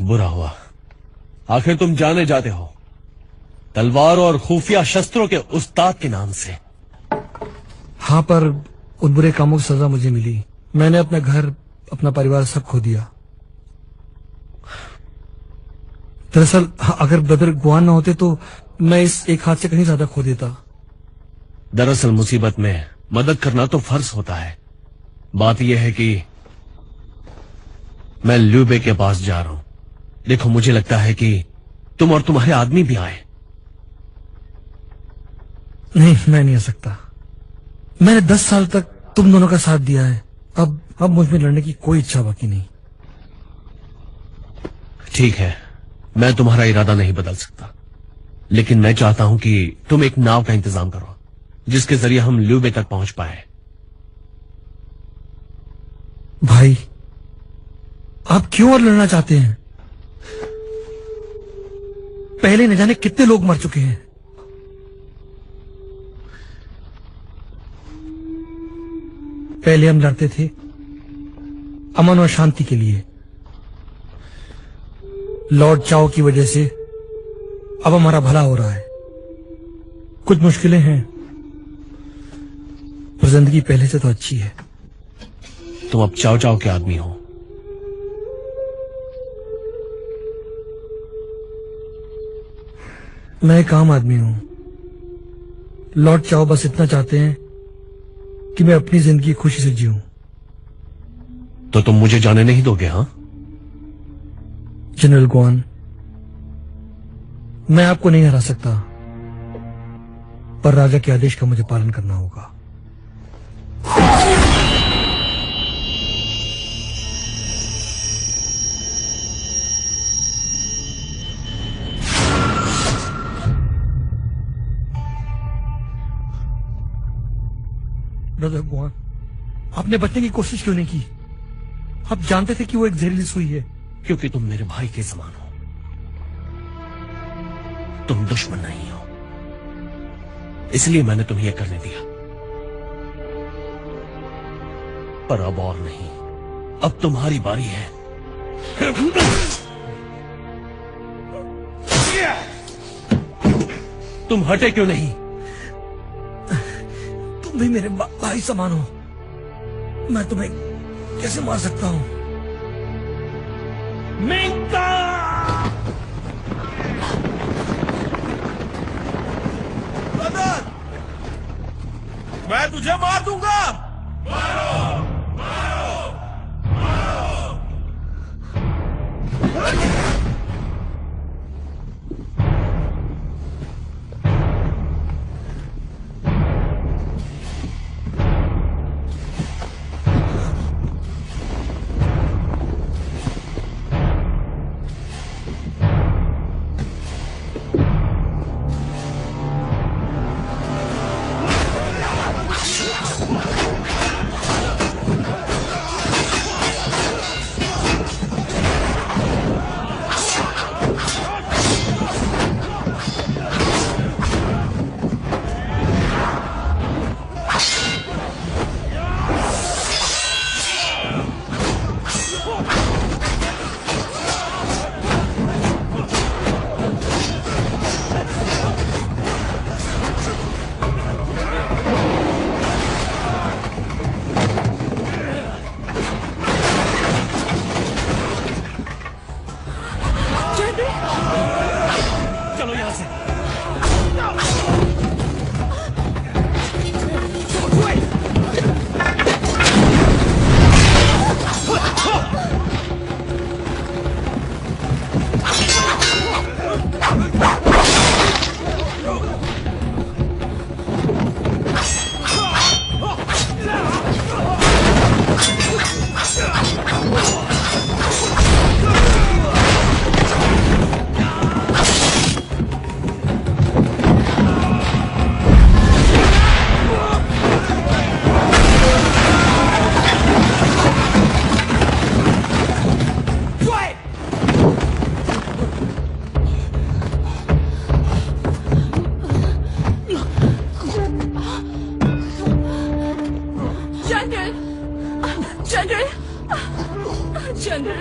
बुरा हुआ। आखिर तुम जाने जाते हो तलवार और खुफिया शस्त्रों के उस्ताद के नाम से। हाँ, पर उन बुरे कामों की सजा मुझे मिली। मैंने अपना घर, अपना परिवार सब खो दिया। दरअसल अगर ब्रदर गुआन ना होते तो मैं इस एक हाथ से कहीं ज्यादा खो देता। दरअसल मुसीबत में मदद करना तो फर्ज होता है। बात यह है कि मैं ल्यूबे के पास जा रहा हूं। देखो, मुझे लगता है कि तुम और तुम्हारे आदमी भी आए। नहीं, मैं नहीं आ सकता। मैंने 10 साल तक तुम दोनों का साथ दिया है। अब मुझ में लड़ने की कोई इच्छा बाकी नहीं। ठीक है, मैं तुम्हारा इरादा नहीं बदल सकता, लेकिन मैं चाहता हूं कि तुम एक नाव का इंतजाम करो जिसके जरिए हम ल्यूबे तक पहुंच पाए। भाई, आप क्यों और लड़ना चाहते हैं? पहले न जाने कितने लोग मर चुके हैं। पहले हम लड़ते थे अमन और शांति के लिए। लॉर्ड चाओ की वजह से अब हमारा भला हो रहा है। कुछ मुश्किलें हैं, पर जिंदगी पहले से तो अच्छी है। तुम अब चाओ चाओ के आदमी हो। मैं एक आम आदमी हूं। लॉर्ड चाओ बस इतना चाहते हैं कि मैं अपनी जिंदगी खुशी से जीऊं। तो तुम मुझे जाने नहीं दोगे? हाँ जनरल गुआन, मैं आपको नहीं हरा सकता, पर राजा के आदेश का मुझे पालन करना होगा। ब्रदर गुआन, आपने बचने की कोशिश क्यों नहीं की? आप जानते थे कि वो एक जहरीली सुई है। क्योंकि तुम मेरे भाई के समान हो। तुम दुश्मन नहीं हो, इसलिए मैंने तुम्हें यह करने दिया। पर अब और नहीं, अब तुम्हारी बारी है। तुम हटे क्यों नहीं? तुम भी मेरे भाई समान हो। मैं तुम्हें कैसे मार सकता हूं? मिंका! ब्रदर, मैं तुझे मार दूंगा। मारो, मारो, मारो। चंद्र।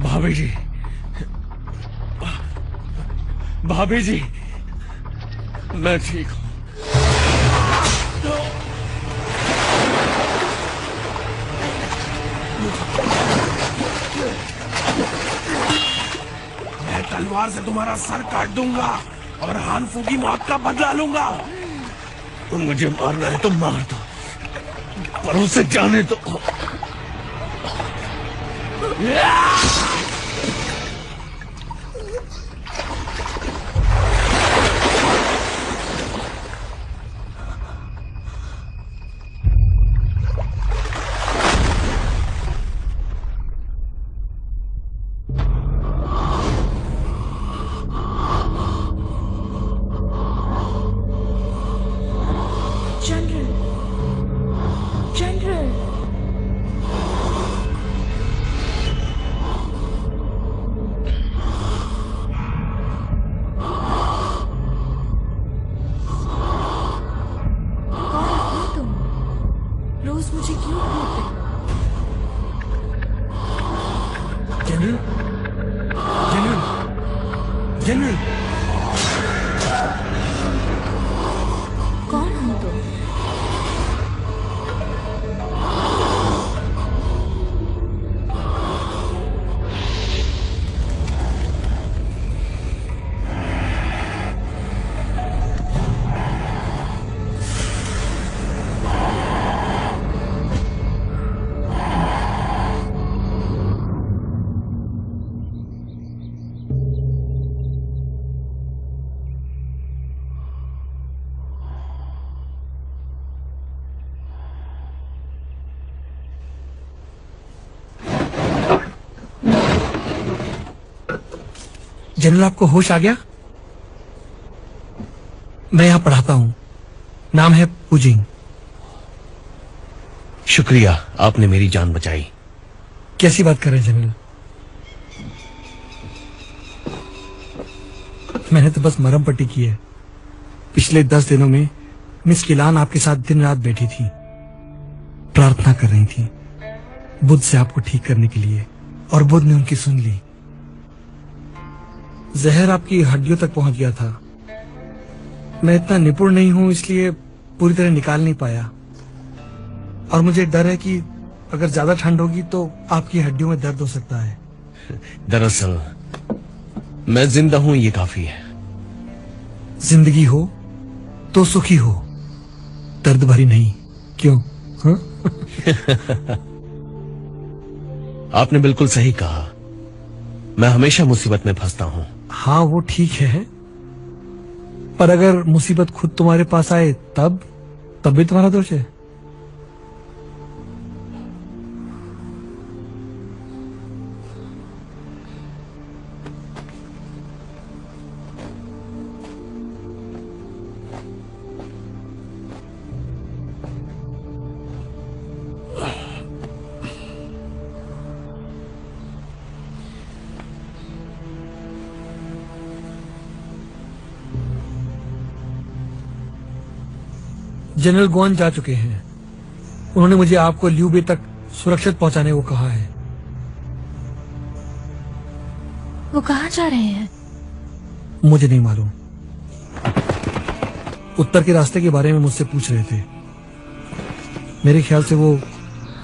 भाभी जी, भाभी जी, मैं ठीक हूं। मैं तलवार से तुम्हारा सर काट दूंगा और हानफू की मौत का बदला लूंगा। तुम मुझे मारना है तो मार दो, पर उसे जाने दो। जनरल, कौन हो तुम? जनरल आपको होश आ गया? मैं यहाँ पढ़ाता हूँ, नाम है पुजिंग। शुक्रिया, आपने मेरी जान बचाई। कैसी बात कर रहे हैं जनरल? मैंने तो बस मरहम पट्टी की है। पिछले 10 दिनों में मिस किलान आपके साथ दिन रात बैठी थी, प्रार्थना कर रही थी बुद्ध से आपको ठीक करने के लिए, और बुद्ध ने उनकी सुन ली। जहर आपकी हड्डियों तक पहुंच गया था। मैं इतना निपुण नहीं हूं, इसलिए पूरी तरह निकाल नहीं पाया, और मुझे डर है कि अगर ज्यादा ठंड होगी तो आपकी हड्डियों में दर्द हो सकता है। दरअसल मैं जिंदा हूं, ये काफी है। जिंदगी हो तो सुखी हो, दर्द भरी नहीं। क्यों? हाँ? आपने बिल्कुल सही कहा, मैं हमेशा मुसीबत में फंसता हूं। हाँ, वो ठीक है, पर अगर मुसीबत खुद तुम्हारे पास आए तब भी तुम्हारा दोष है। जनरल गुआन जा चुके हैं। उन्होंने मुझे आपको ल्यू बे तक सुरक्षित पहुंचाने को कहा है। वो कहाँ जा रहे हैं? मुझे नहीं मालूम। उत्तर के रास्ते के बारे में मुझसे पूछ रहे थे। मेरे ख्याल से वो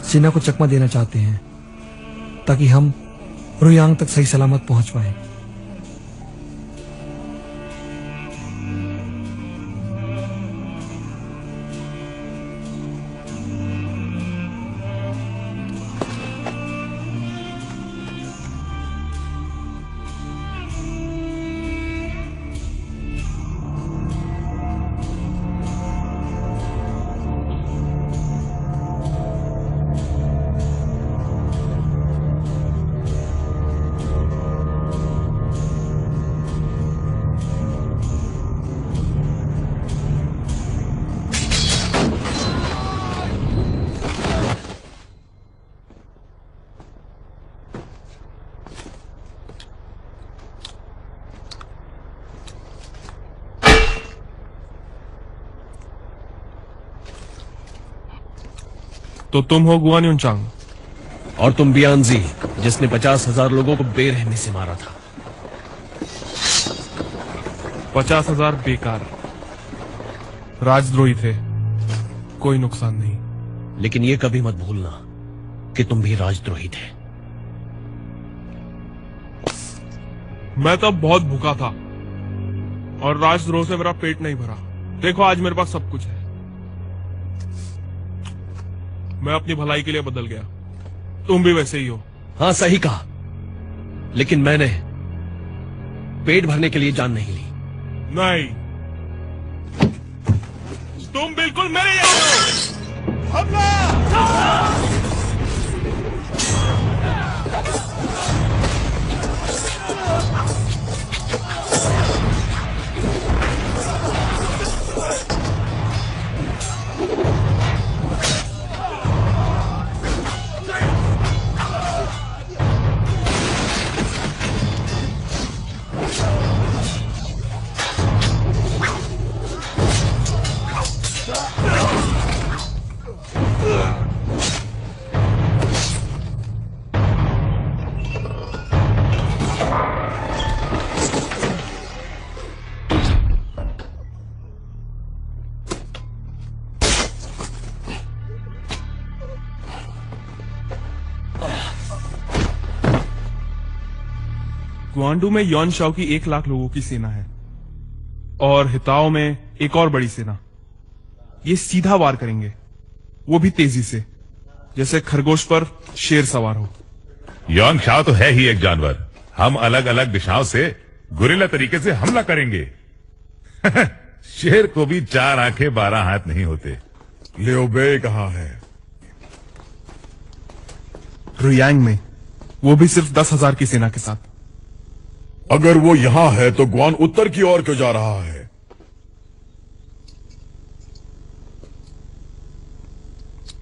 सीना को चकमा देना चाहते हैं ताकि हम रुयांग तक सही सलामत पहुंच पाए। तो तुम हो गुआन युनचांग? और तुम बियांजी, जिसने 50,000 लोगों को बेरहमी से मारा था। 50,000 बेकार राजद्रोही थे, कोई नुकसान नहीं। लेकिन ये कभी मत भूलना कि तुम भी राजद्रोही थे। मैं तब बहुत भूखा था और राजद्रोह से मेरा पेट नहीं भरा। देखो आज मेरे पास सब कुछ है। मैं अपनी भलाई के लिए बदल गया, तुम भी वैसे ही हो। हाँ, सही कहा, लेकिन मैंने पेट भरने के लिए जान नहीं ली। नहीं, तुम बिल्कुल मेरे जैसे हो। हमला! ग्वांडू में यॉन शाओ की 1 लाख लोगों की सेना है और हिताओ में एक और बड़ी सेना। ये सीधा वार करेंगे, वो भी तेजी से, जैसे खरगोश पर शेर सवार हो। यॉन शाओ तो है ही एक जानवर। हम अलग अलग दिशाओं से गुरिल्ला तरीके से हमला करेंगे। शेर को भी 4 आंखें 12 हाथ नहीं होते। लियो बे कहाँ है? रुयांग में, वो भी सिर्फ 10,000 की सेना के साथ। अगर वो यहां है तो ग्वान उत्तर की ओर क्यों जा रहा है?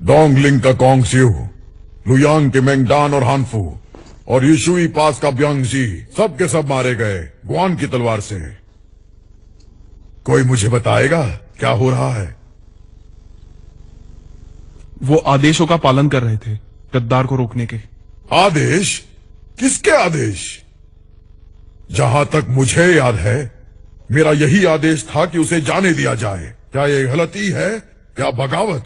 डोंगलिंग का कोंगसियो, लुयांग के मेंगडान और हानफू और यिशुई पास का ब्यांगजी सब के सब मारे गए ग्वान की तलवार से। कोई मुझे बताएगा क्या हो रहा है? वो आदेशों का पालन कर रहे थे, गद्दार को रोकने के। आदेश? किसके आदेश? जहां तक मुझे याद है मेरा यही आदेश था कि उसे जाने दिया जाए। क्या ये गलती है या बगावत?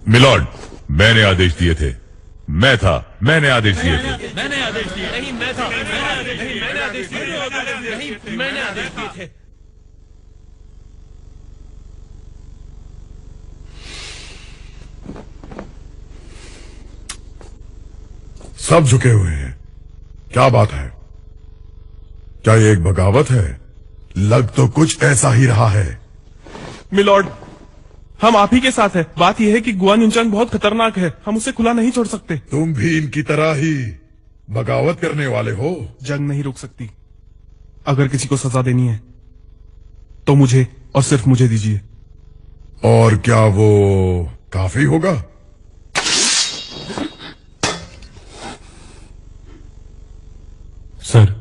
मिलॉर्ड, मैंने आदेश दिए थे। मैंने आदेश दिए थे। मैंने आदेश दिए, नहीं मैं था, नहीं मैंने आदेश दिए, नहीं मैंने आदेश दिए थे। सब झुके हुए हैं। क्या बात है? क्या ये एक बगावत है? लग तो कुछ ऐसा ही रहा है। मिलॉर्ड, हम आप ही के साथ हैं। बात यह है कि गुआन युनचांग बहुत खतरनाक है, हम उसे खुला नहीं छोड़ सकते। तुम भी इनकी तरह ही बगावत करने वाले हो? जंग नहीं रुक सकती। अगर किसी को सजा देनी है तो मुझे और सिर्फ मुझे दीजिए। और क्या वो काफी होगा? सर,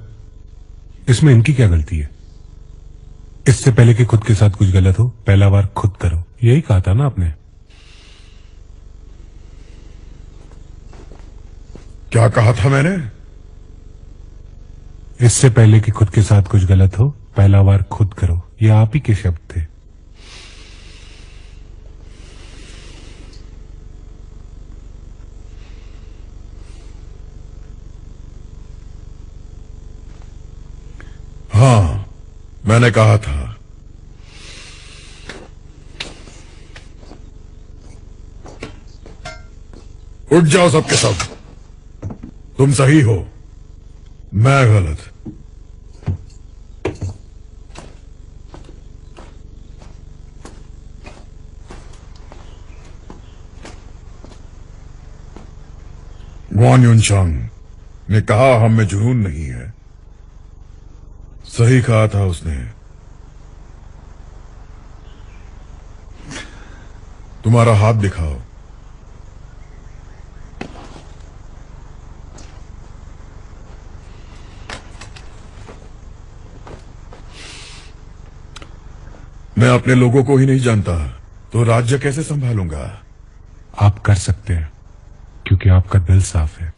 इसमें इनकी क्या गलती है? इससे पहले कि खुद के साथ कुछ गलत हो, पहला बार खुद करो, यही कहा था ना आपने? क्या कहा था मैंने? इससे पहले कि खुद के साथ कुछ गलत हो, पहला बार खुद करो, ये आप ही के शब्द थे। हाँ, मैंने कहा था। उठ जाओ सबके सब। तुम सही हो, मैं गलत। गुआन युनचांग ने कहा हम में जुनून नहीं है। सही कहा था उसने। तुम्हारा हाथ दिखाओ। मैं अपने लोगों को ही नहीं जानता तो राज्य कैसे संभालूंगा? आप कर सकते हैं क्योंकि आपका दिल साफ है।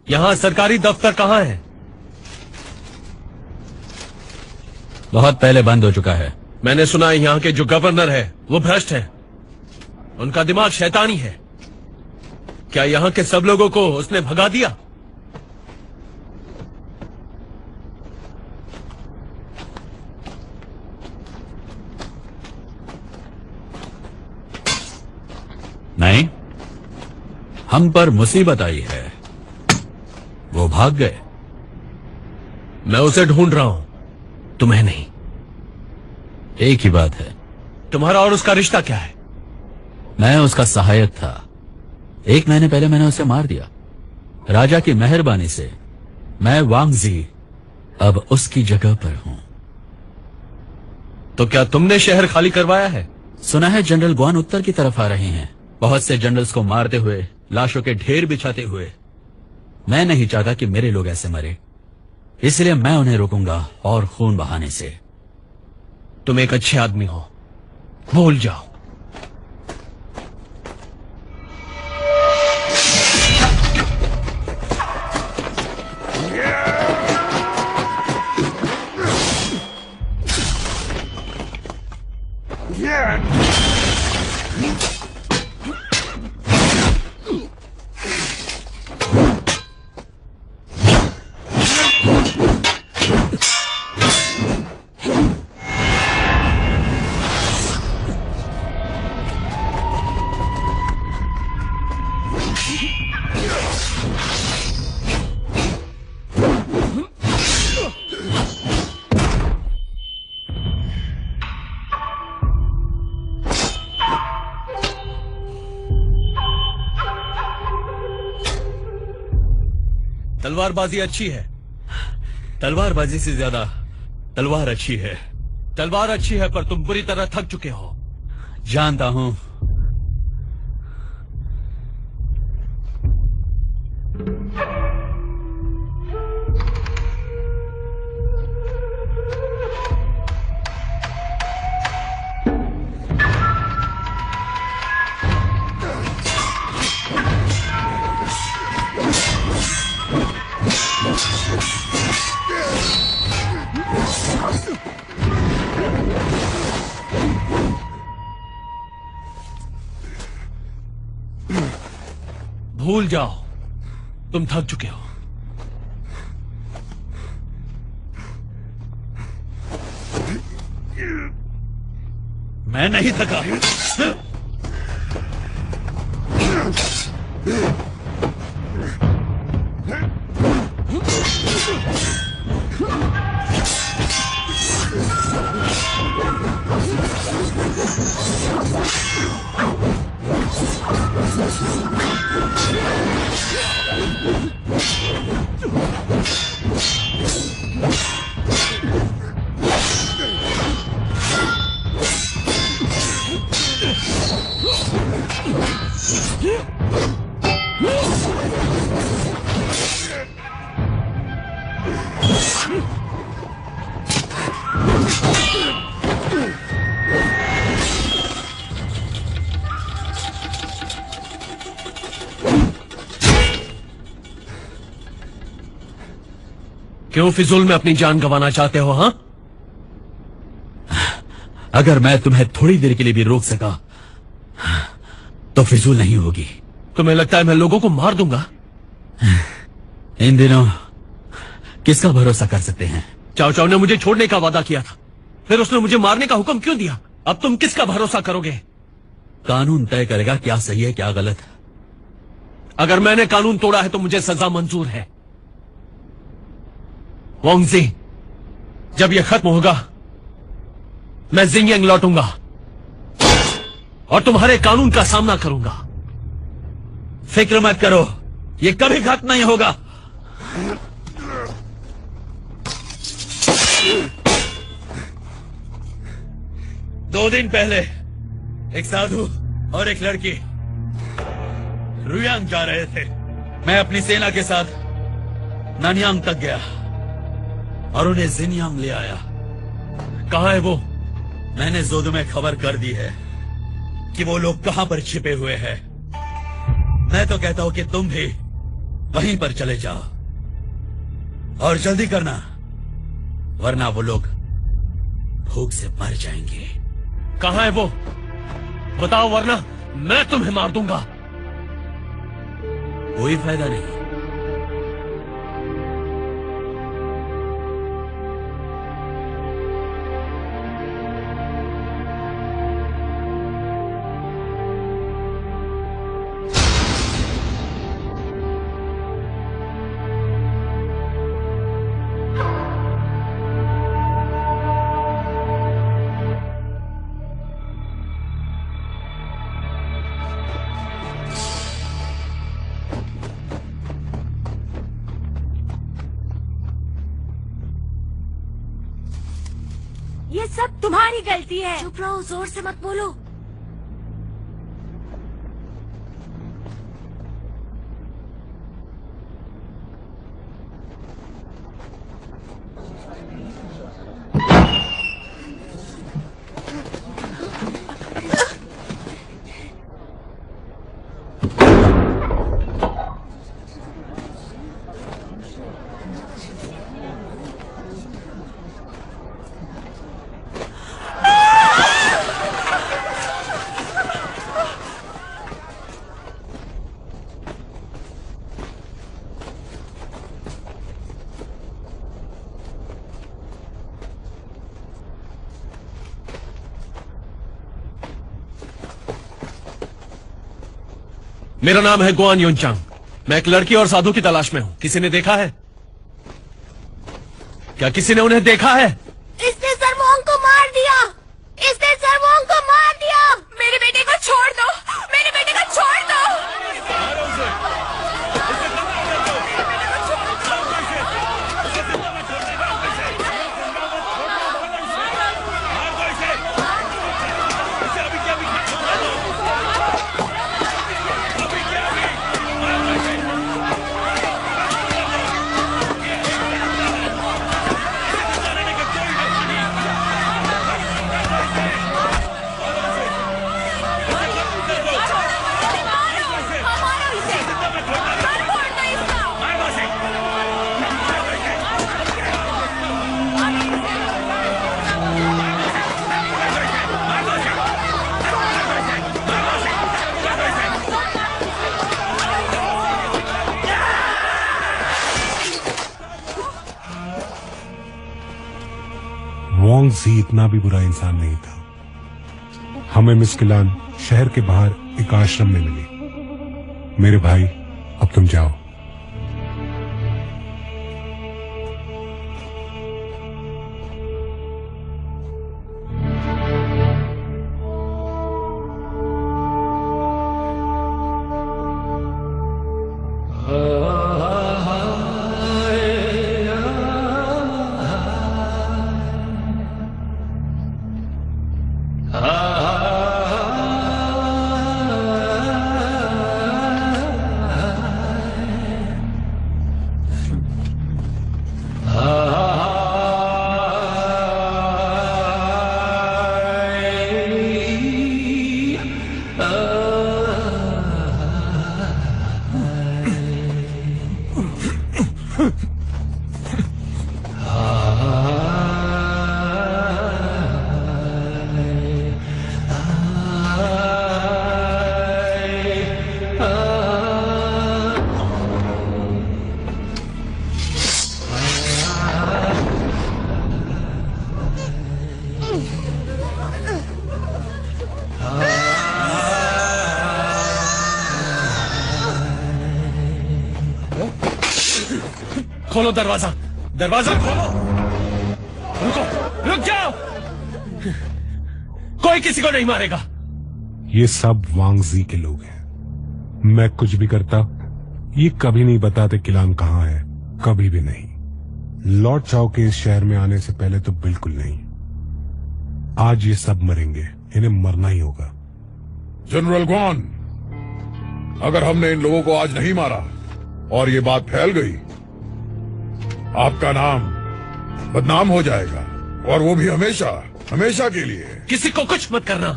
यहां सरकारी दफ्तर कहां है? बहुत पहले बंद हो चुका है। मैंने सुना है यहां के जो गवर्नर है वो भ्रष्ट है, उनका दिमाग शैतानी है। क्या यहां के सब लोगों को उसने भगा दिया? नहीं, हम पर मुसीबत आई है। वो भाग गए। मैं उसे ढूंढ रहा हूं, तुम्हें नहीं। एक ही बात है। तुम्हारा और उसका रिश्ता क्या है? मैं उसका सहायक था। 1 महीने पहले मैंने उसे मार दिया। राजा की मेहरबानी से मैं वांगजी अब उसकी जगह पर हूं। तो क्या तुमने शहर खाली करवाया है? सुना है जनरल ग्वान उत्तर की तरफ आ रहे हैं, बहुत से जनरल्स को मारते हुए, लाशों के ढेर बिछाते हुए। मैं नहीं चाहता कि मेरे लोग ऐसे मरे, इसलिए मैं उन्हें रोकूंगा और खून बहाने से। तुम एक अच्छे आदमी हो, भूल जाओ। तलवारबाजी अच्छी है। तलवारबाजी से ज्यादा तलवार अच्छी है। तलवार अच्छी है, पर तुम बुरी तरह थक चुके हो। जानता हूं। भूल जाओ, तुम थक चुके हो। मैं नहीं थका। क्यों फिजूल में अपनी जान गंवाना चाहते हो? हाँ, अगर मैं तुम्हें थोड़ी देर के लिए भी रोक सका तो फिजूल नहीं होगी। तुम्हें लगता है मैं लोगों को मार दूंगा? इन दिनों किसका भरोसा कर सकते हैं? चाव चाव ने मुझे छोड़ने का वादा किया था, फिर उसने मुझे मारने का हुक्म क्यों दिया? अब तुम किसका भरोसा करोगे? कानून तय करेगा क्या सही है क्या गलत। अगर मैंने कानून तोड़ा है तो मुझे सजा मंजूर है। वांगजी, जब यह खत्म होगा मैं जिंगयांग लौटूंगा और तुम्हारे कानून का सामना करूंगा। फिक्र मत करो, ये कभी खत्म नहीं होगा। दो दिन पहले एक साधु और एक लड़की रुयांग जा रहे थे। मैं अपनी सेना के साथ नानयांग तक गया और उन्हें जिनयांग ले आया। कहां है वो? मैंने जोदू में खबर कर दी है कि वो लोग कहां पर छिपे हुए हैं। मैं तो कहता हूं कि तुम भी वहीं पर चले जाओ और जल्दी करना, वरना वो लोग भूख से मर जाएंगे। कहां है वो? बताओ, वरना मैं तुम्हें मार दूंगा। कोई फायदा नहीं। ये सब तुम्हारी गलती है। चुप रहो, जोर से मत बोलो। मेरा नाम है गुआन युनचांग। मैं एक लड़की और साधु की तलाश में हूँ। किसी ने देखा है? क्या किसी ने उन्हें देखा है? इसने सर्वोंग को मार दिया। इसने सर्वोंग को मार दिया। मेरे बेटे को छोड़ दो, मेरे बेटे को छोड़ दो। वोंग जी इतना भी बुरा इंसान नहीं था। हमें मिस किलान शहर के बाहर एक आश्रम में मिली। मेरे भाई, अब तुम जाओ। खोलो दरवाजा, दरवाजा खोलो। रुको, रुक जाओ। कोई किसी को नहीं मारेगा। ये सब वांग जी के लोग हैं। मैं कुछ भी करता, ये कभी नहीं बताते किलान कहाँ है, कभी भी नहीं। लॉर्ड चाओ के इस शहर में आने से पहले तो बिल्कुल नहीं। आज ये सब मरेंगे, इन्हें मरना ही होगा। जनरल गुआन, अगर हमने इन लोगों को आज नहीं मारा और ये बात फैल गई, आपका नाम बदनाम हो जाएगा, और वो भी हमेशा, हमेशा के लिए। किसी को कुछ मत करना।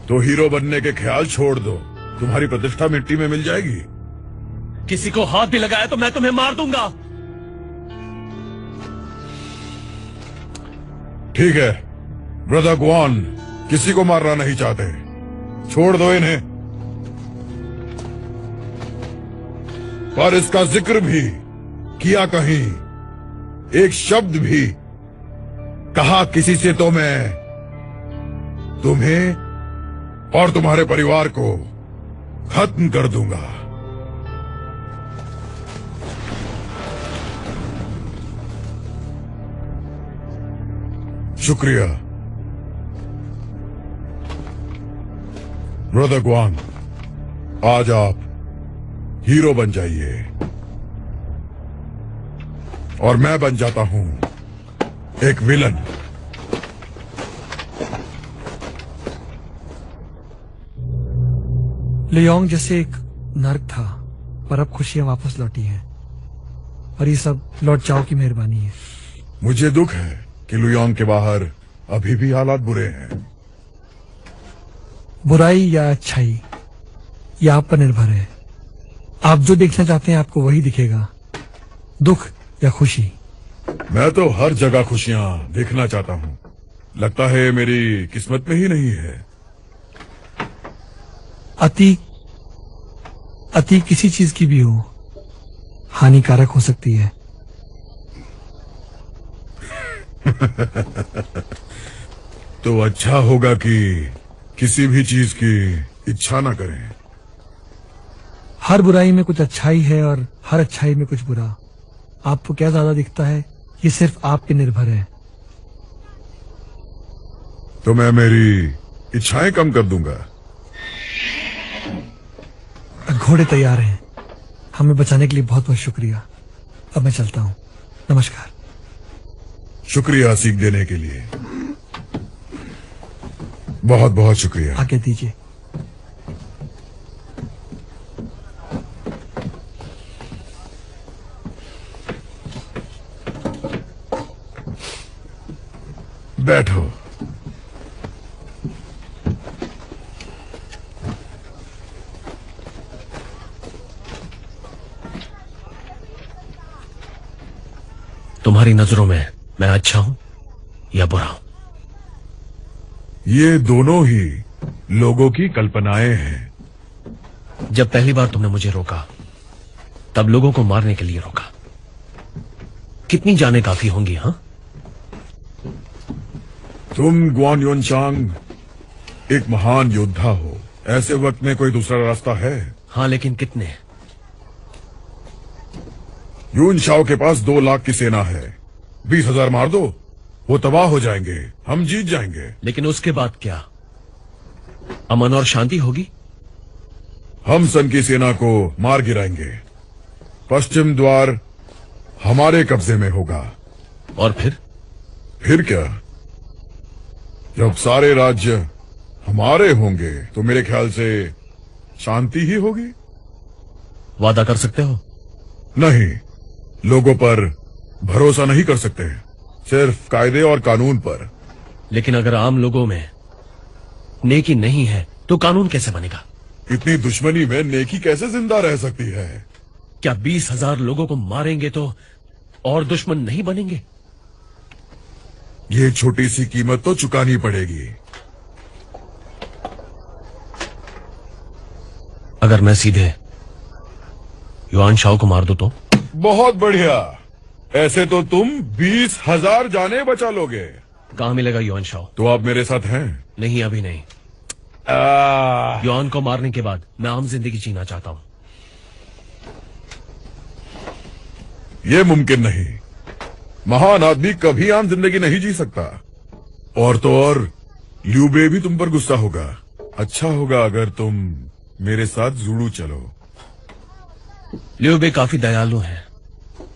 तो हीरो बनने के ख्याल छोड़ दो, तुम्हारी प्रतिष्ठा मिट्टी में मिल जाएगी। किसी को हाथ भी लगाया तो मैं तुम्हें मार दूंगा। ठीक है, ब्रदर गुआन किसी को मारना नहीं चाहते, छोड़ दो इन्हें। पर इसका जिक्र भी किया कहीं, एक शब्द भी कहा किसी से तो मैं तुम्हें और तुम्हारे परिवार को खत्म कर दूंगा। शुक्रिया ब्रदर गुआन, आज आप हीरो बन जाइए और मैं बन जाता हूं एक विलन। लियोंग जैसे एक नर्क था, पर अब खुशियां वापस लौटी हैं, और ये सब लॉर्ड चाओ की मेहरबानी है। मुझे दुख है कि लुयोंग के बाहर अभी भी हालात बुरे हैं। बुराई या अच्छाई ये आप पर निर्भर है। आप जो देखना चाहते हैं आपको वही दिखेगा, दुख या खुशी। मैं तो हर जगह खुशियां देखना चाहता हूँ। लगता है मेरी किस्मत में ही नहीं है। अति किसी चीज की भी हो, हानिकारक हो सकती है। तो अच्छा होगा कि किसी भी चीज की इच्छा ना करें। हर बुराई में कुछ अच्छाई है और हर अच्छाई में कुछ बुरा। आपको क्या ज्यादा दिखता है ये सिर्फ आप पे निर्भर है। तो मैं मेरी इच्छाएं कम कर दूंगा। घोड़े तैयार हैं। हमें बचाने के लिए बहुत बहुत शुक्रिया। अब मैं चलता हूँ। नमस्कार। शुक्रिया सीख देने के लिए। बहुत बहुत शुक्रिया। आज्ञा दीजिए। बैठो। तुम्हारी नजरों में मैं अच्छा हूं या बुरा हूं? ये दोनों ही लोगों की कल्पनाएं हैं। जब पहली बार तुमने मुझे रोका तब लोगों को मारने के लिए रोका। कितनी जानें काफी होंगी? हाँ, तुम ग्वान युनचांग एक महान योद्धा हो। ऐसे वक्त में कोई दूसरा रास्ता है? हाँ, लेकिन कितने? यून शाओ के पास 2 लाख की सेना है। 20,000 मार दो, वो तबाह हो जाएंगे, हम जीत जाएंगे। लेकिन उसके बाद क्या? अमन और शांति होगी? हम सन की सेना को मार गिराएंगे। पश्चिम द्वार हमारे कब्जे में होगा। और फिर क्या? जब सारे राज्य हमारे होंगे तो मेरे ख्याल से शांति ही होगी। वादा कर सकते हो? नहीं, लोगों पर भरोसा नहीं कर सकते, सिर्फ कायदे और कानून पर। लेकिन अगर आम लोगों में नेकी नहीं है तो कानून कैसे बनेगा? इतनी दुश्मनी में नेकी कैसे जिंदा रह सकती है? क्या 20,000 लोगों को मारेंगे तो और दुश्मन नहीं बनेंगे? ये छोटी सी कीमत तो चुकानी पड़ेगी। अगर मैं सीधे युआन शाओ को मार दूं तो? बहुत बढ़िया। ऐसे तो तुम 20,000 जाने बचा लोगे। कहां मिलेगा युआन शाओ? तो आप मेरे साथ हैं? नहीं, अभी नहीं। युआन को मारने के बाद मैं आम जिंदगी जीना चाहता हूं। ये मुमकिन नहीं। महान आदमी कभी आम जिंदगी नहीं जी सकता। और तो और लियू बे भी तुम पर गुस्सा होगा। अच्छा होगा अगर तुम मेरे साथ जुड़ू चलो। लियू बे काफी दयालु हैं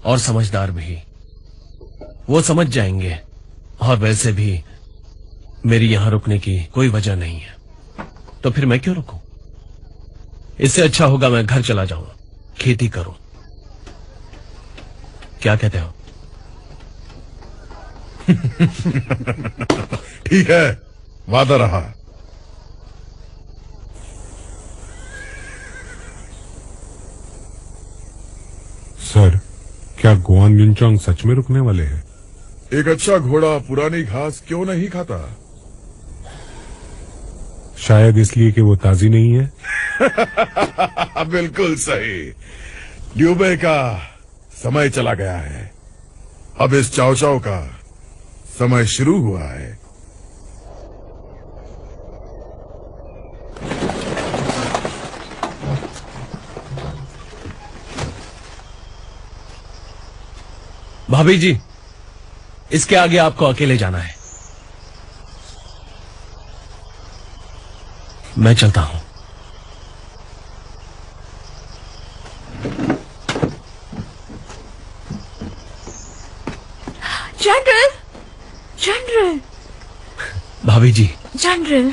और समझदार भी। वो समझ जाएंगे। और वैसे भी मेरी यहां रुकने की कोई वजह नहीं है, तो फिर मैं क्यों रुकूं? इससे अच्छा होगा मैं घर चला जाऊं, खेती करूं। क्या कहते हो? ठीक है, वादा रहा। सर, क्या गुआन युनचांग सच में रुकने वाले हैं? एक अच्छा घोड़ा पुरानी घास क्यों नहीं खाता? शायद इसलिए कि वो ताजी नहीं है। बिल्कुल सही। लियू बे का समय चला गया है। अब इस चाओ चाओ का समय शुरू हुआ है। भाभी जी, इसके आगे आपको अकेले जाना है। मैं चलता हूं। जनरल, जनरल, भाभी जी, जनरल,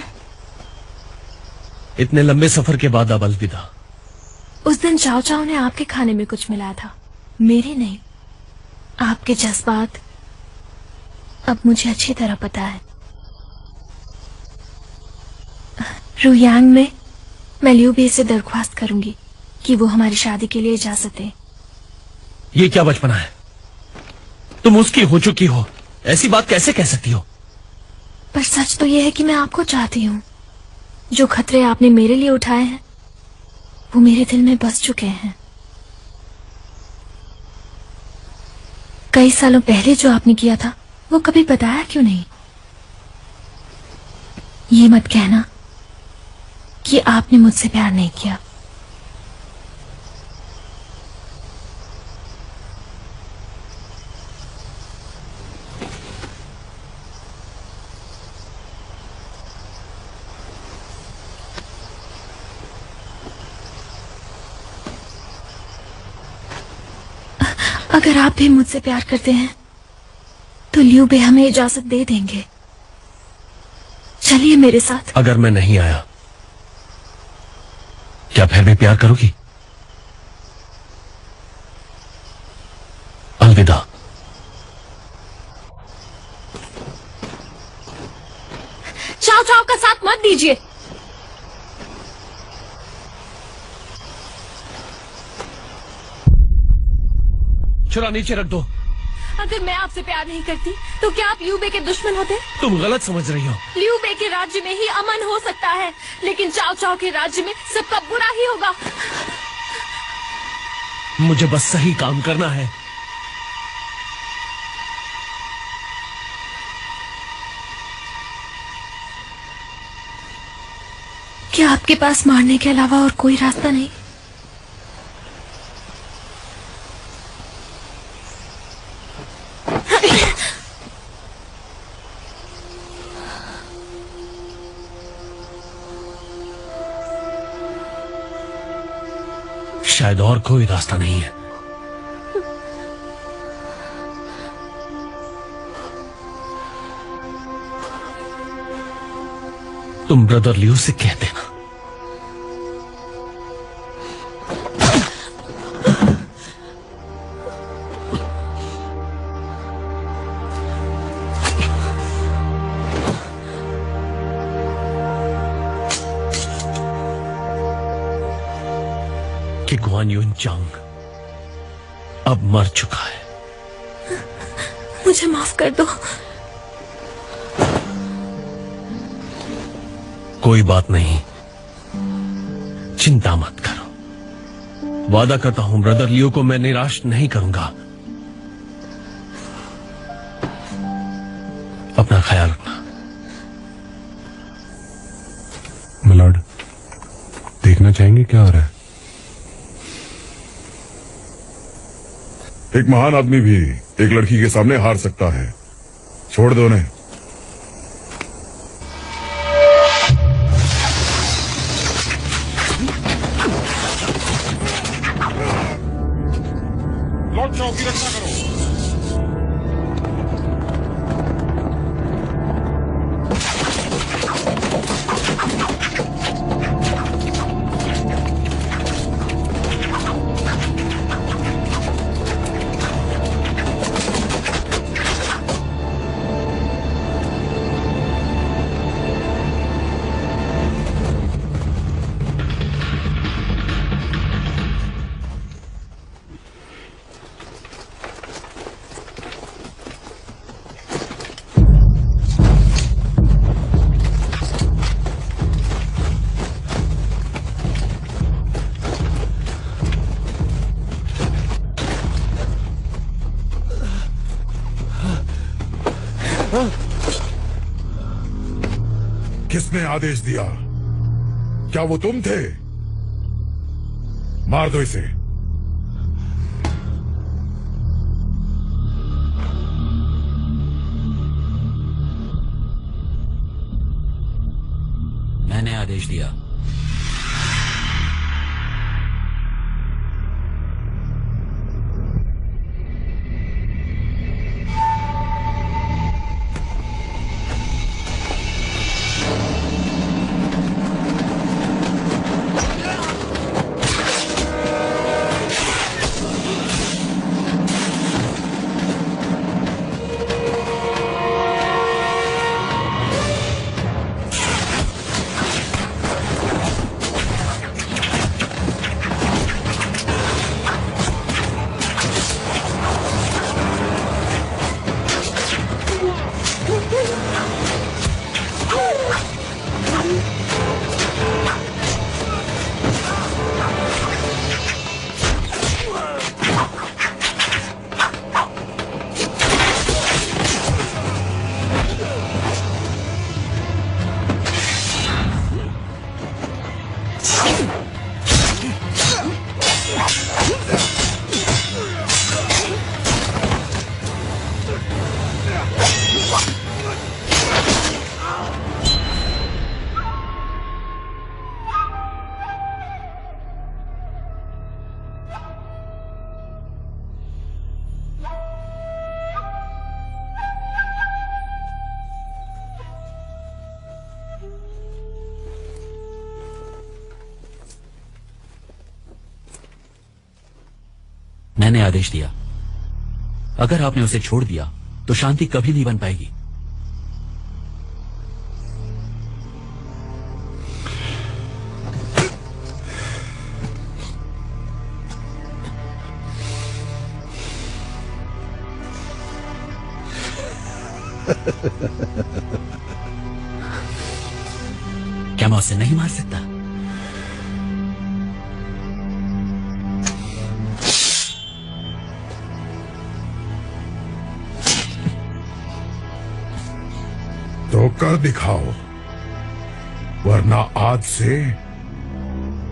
इतने लंबे सफर के बाद अब अलविदा। उस दिन चाव चाव ने आपके खाने में कुछ मिलाया था, मेरे नहीं। आपके जज्बात अब मुझे अच्छी तरह पता है। रुयांग में मैं लियू बे से दरख्वास्त करूंगी कि वो हमारी शादी के लिए इजाजत दे। ये क्या बचपना है? तुम उसकी हो चुकी हो, ऐसी बात कैसे कह सकती हो? पर सच तो यह है कि मैं आपको चाहती हूँ। जो खतरे आपने मेरे लिए उठाए हैं वो मेरे दिल में बस चुके हैं। कई सालों पहले जो आपने किया था वो कभी बताया क्यों नहीं? ये मत कहना कि आपने मुझसे प्यार नहीं किया। अगर आप भी मुझसे प्यार करते हैं तो लियू बे हमें इजाजत दे देंगे। चलिए मेरे साथ। अगर मैं नहीं आया क्या फिर भी प्यार करोगी? अलविदा। चाव चाव का साथ मत दीजिए। छुरा नीचे रख दो। अगर मैं आपसे प्यार नहीं करती तो क्या आप लियू बे के दुश्मन होते? तुम गलत समझ रही हो। लियू बे के राज्य में ही अमन हो सकता है, लेकिन चाव चाव के राज्य में सबका बुरा ही होगा। मुझे बस सही काम करना है। क्या आपके पास मारने के अलावा और कोई रास्ता नहीं? शायद और कोई रास्ता नहीं है। तुम ब्रदर लियू से कह देना। कि गुआन युन चांग अब मर चुका है। मुझे माफ कर दो। कोई बात नहीं, चिंता मत करो। वादा करता हूं ब्रदर लियो को मैं निराश नहीं करूंगा। अपना ख्याल रखना। मिलॉर्ड, देखना चाहेंगे क्या हो रहा है? एक महान आदमी भी एक लड़की के सामने हार सकता है। छोड़ दो उन्हें। लॉर्ड चाओ की रक्षा करो। किसने आदेश दिया? क्या वो तुम थे? मार दो इसे। मैंने आदेश दिया। मैंने आदेश दिया, अगर आपने उसे छोड़ दिया तो शांति कभी नहीं बन पाएगी। क्या मैं उसे नहीं मार सकता? तो कर दिखाओ, वरना आज से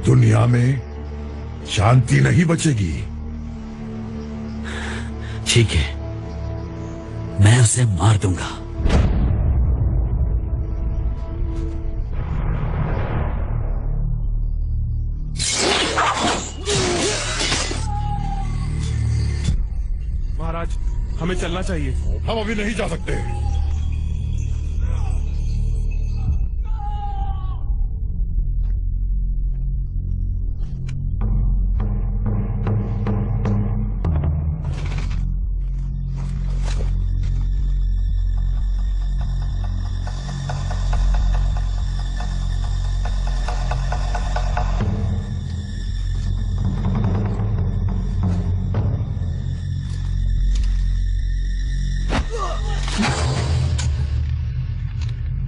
दुनिया में शांति नहीं बचेगी। ठीक है, मैं उसे मार दूंगा। महाराज, हमें चलना चाहिए। हम अभी नहीं जा सकते।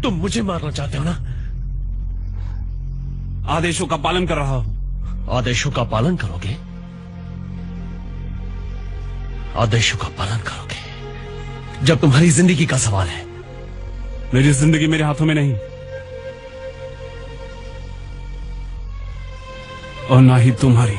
तुम मुझे मारना चाहते हो ना? आदेशों का पालन कर रहा हूं। आदेशों का पालन करोगे? आदेशों का पालन करोगे जब तुम्हारी जिंदगी का सवाल है। मेरी जिंदगी मेरे हाथों में नहीं, और ना ही तुम्हारी।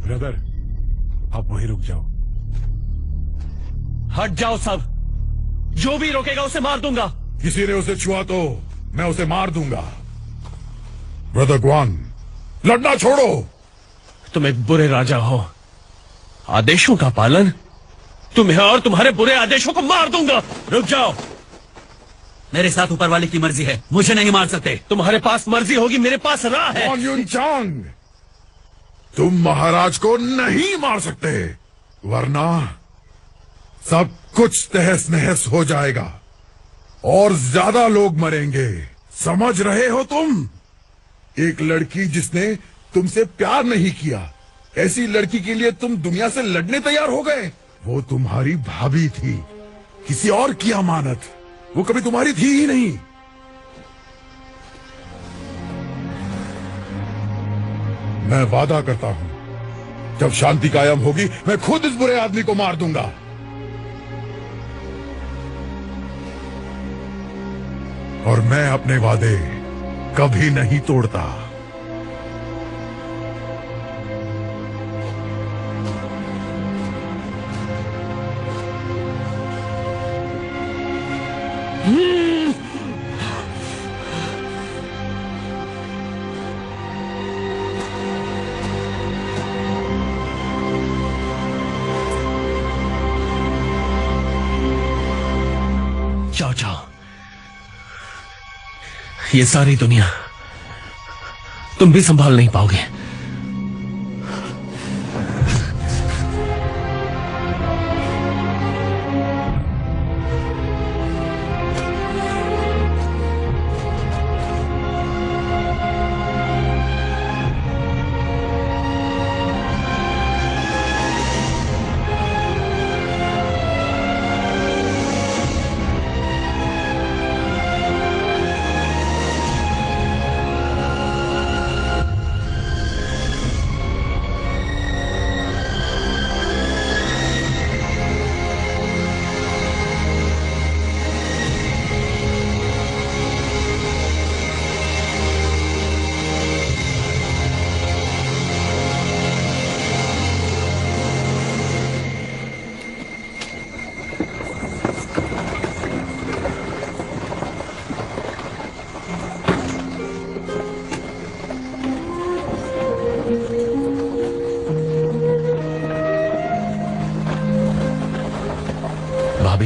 ब्रदर, आप वहीं रुक जाओ। हट जाओ सब, जो भी रोकेगा उसे मार दूंगा। किसी ने उसे छुआ तो मैं उसे मार दूंगा। ब्रदर ग्वान, लड़ना छोड़ो। तुम एक बुरे राजा हो, आदेशों का पालन, तुम्हें और तुम्हारे बुरे आदेशों को मार दूंगा। रुक जाओ। मेरे साथ ऊपर वाले की मर्जी है, मुझे नहीं मार सकते। तुम्हारे पास मर्जी होगी, मेरे पास राह है। ग्वान युनचांग, तुम महाराज को नहीं मार सकते, वरना सब कुछ तहस नहस हो जाएगा और ज्यादा लोग मरेंगे। समझ रहे हो तुम? एक लड़की जिसने तुमसे प्यार नहीं किया, ऐसी लड़की के लिए तुम दुनिया से लड़ने तैयार हो गए। वो तुम्हारी भाभी थी, किसी और की अमानत, वो कभी तुम्हारी थी ही नहीं। मैं वादा करता हूं, जब शांति कायम होगी मैं खुद इस बुरे आदमी को मार दूंगा। और मैं अपने वादे कभी नहीं तोड़ता। जाओ जाओ, ये सारी दुनिया तुम भी संभाल नहीं पाओगे।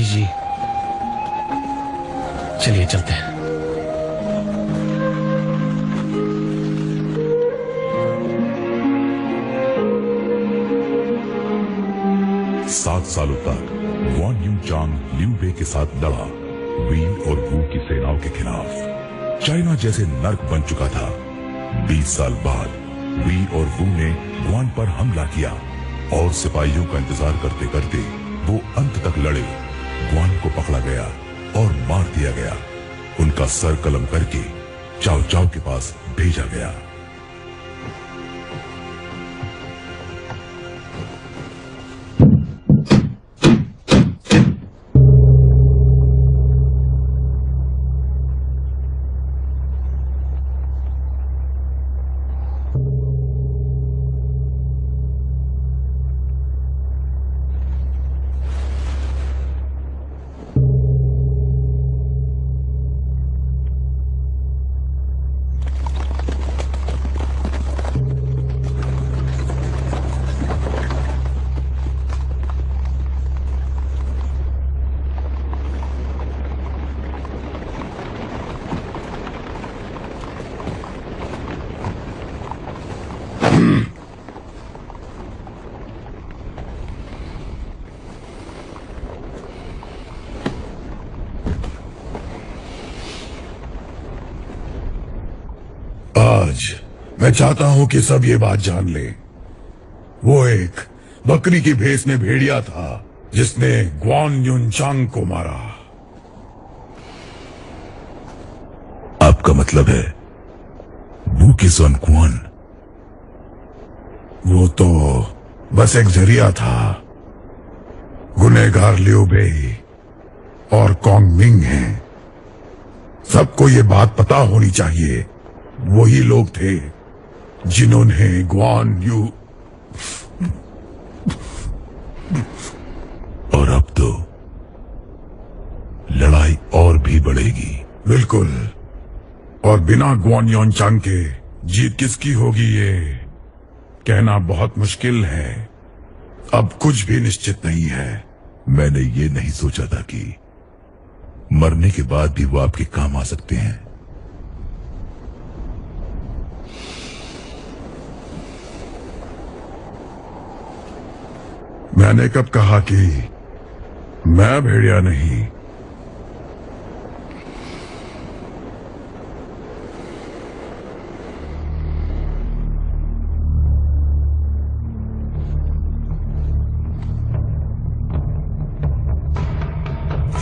महारानी जी, चलिए चलते हैं। 7 सालों तक ग्वान यूनचांग लिू बे के साथ लड़ा, वी और वू की सेनाओं के खिलाफ। चाइना जैसे नर्क बन चुका था। 20 साल बाद वी और वू ने ग्वान पर हमला किया और सिपाहियों का इंतजार करते करते वो अंत तक लड़े। ग्वान को पकड़ा गया और मार दिया गया। उनका सर कलम करके चाओ चाओ के पास भेजा गया। आज मैं चाहता हूं कि सब ये बात जान ले। वो एक बकरी की भेष में भेड़िया था जिसने ग्वान यूनचांग को मारा। आपका मतलब है वू के सन ग्वान? वो तो बस एक जरिया था। गुनहगार लिू बे और कॉन्ग मिंग हैं। सबको ये बात पता होनी चाहिए। वही लोग थे जिन्होंने ग्वान यू। और अब तो लड़ाई और भी बढ़ेगी। बिल्कुल। और बिना ग्वान यूनचांग के जीत किसकी होगी ये कहना बहुत मुश्किल है। अब कुछ भी निश्चित नहीं है। मैंने ये नहीं सोचा था कि मरने के बाद भी वो आपके काम आ सकते हैं। मैंने कब कहा कि मैं भेड़िया नहीं?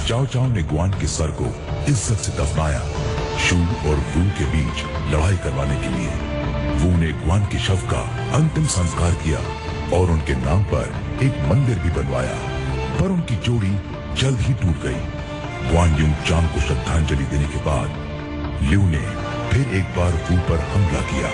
चाओ चाओ ने ग्वान के सर को इज्जत से दफनाया। शू और वू के बीच लड़ाई करवाने के लिए वू ने ग्वान के शव का अंतिम संस्कार किया और उनके नाम पर एक मंदिर भी बनवाया। पर उनकी जोड़ी जल्द ही टूट गई। ग्वान यूनचांग को श्रद्धांजलि देने के बाद लिू ने फिर एक बार वू पर हमला किया।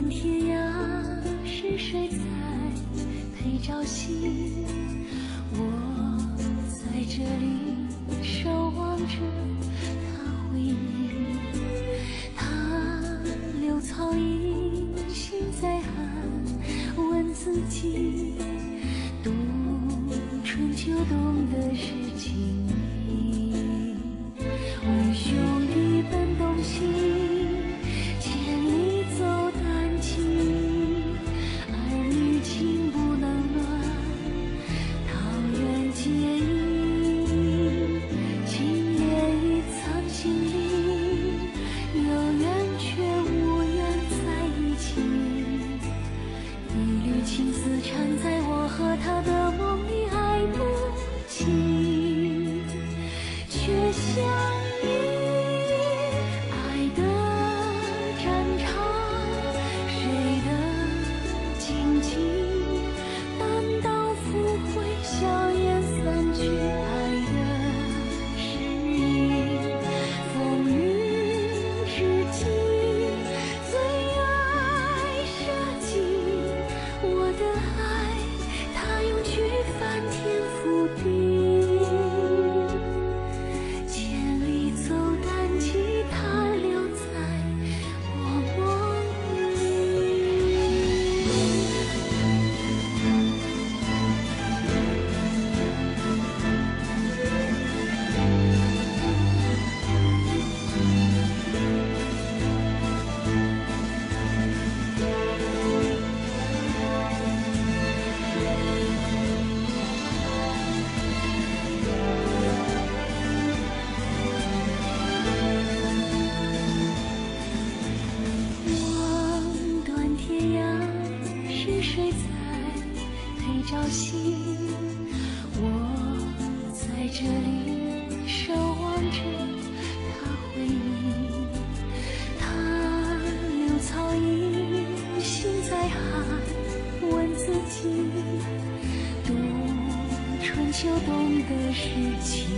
天涯是谁在陪朝夕？着他回忆，他潦草一心在喊，问自己读春秋冬的是情谊，为兄弟奔东西，千里走单骑，儿女情不能乱，桃园结义，情也已藏心里，有缘却无缘在一起，一缕情丝缠在我和他的梦里，爱不起，却相依。爱的战场，谁的荆棘，单刀赴会，硝烟散去，爱的诗意，风雨之际，最爱舍己，我的爱，它永去翻天覆地，千里走单骑，它留在我梦里。望断天涯，是谁在对朝夕？我在这里守望着他回忆，他潦草一心在喊，问自己读春秋冬的事情。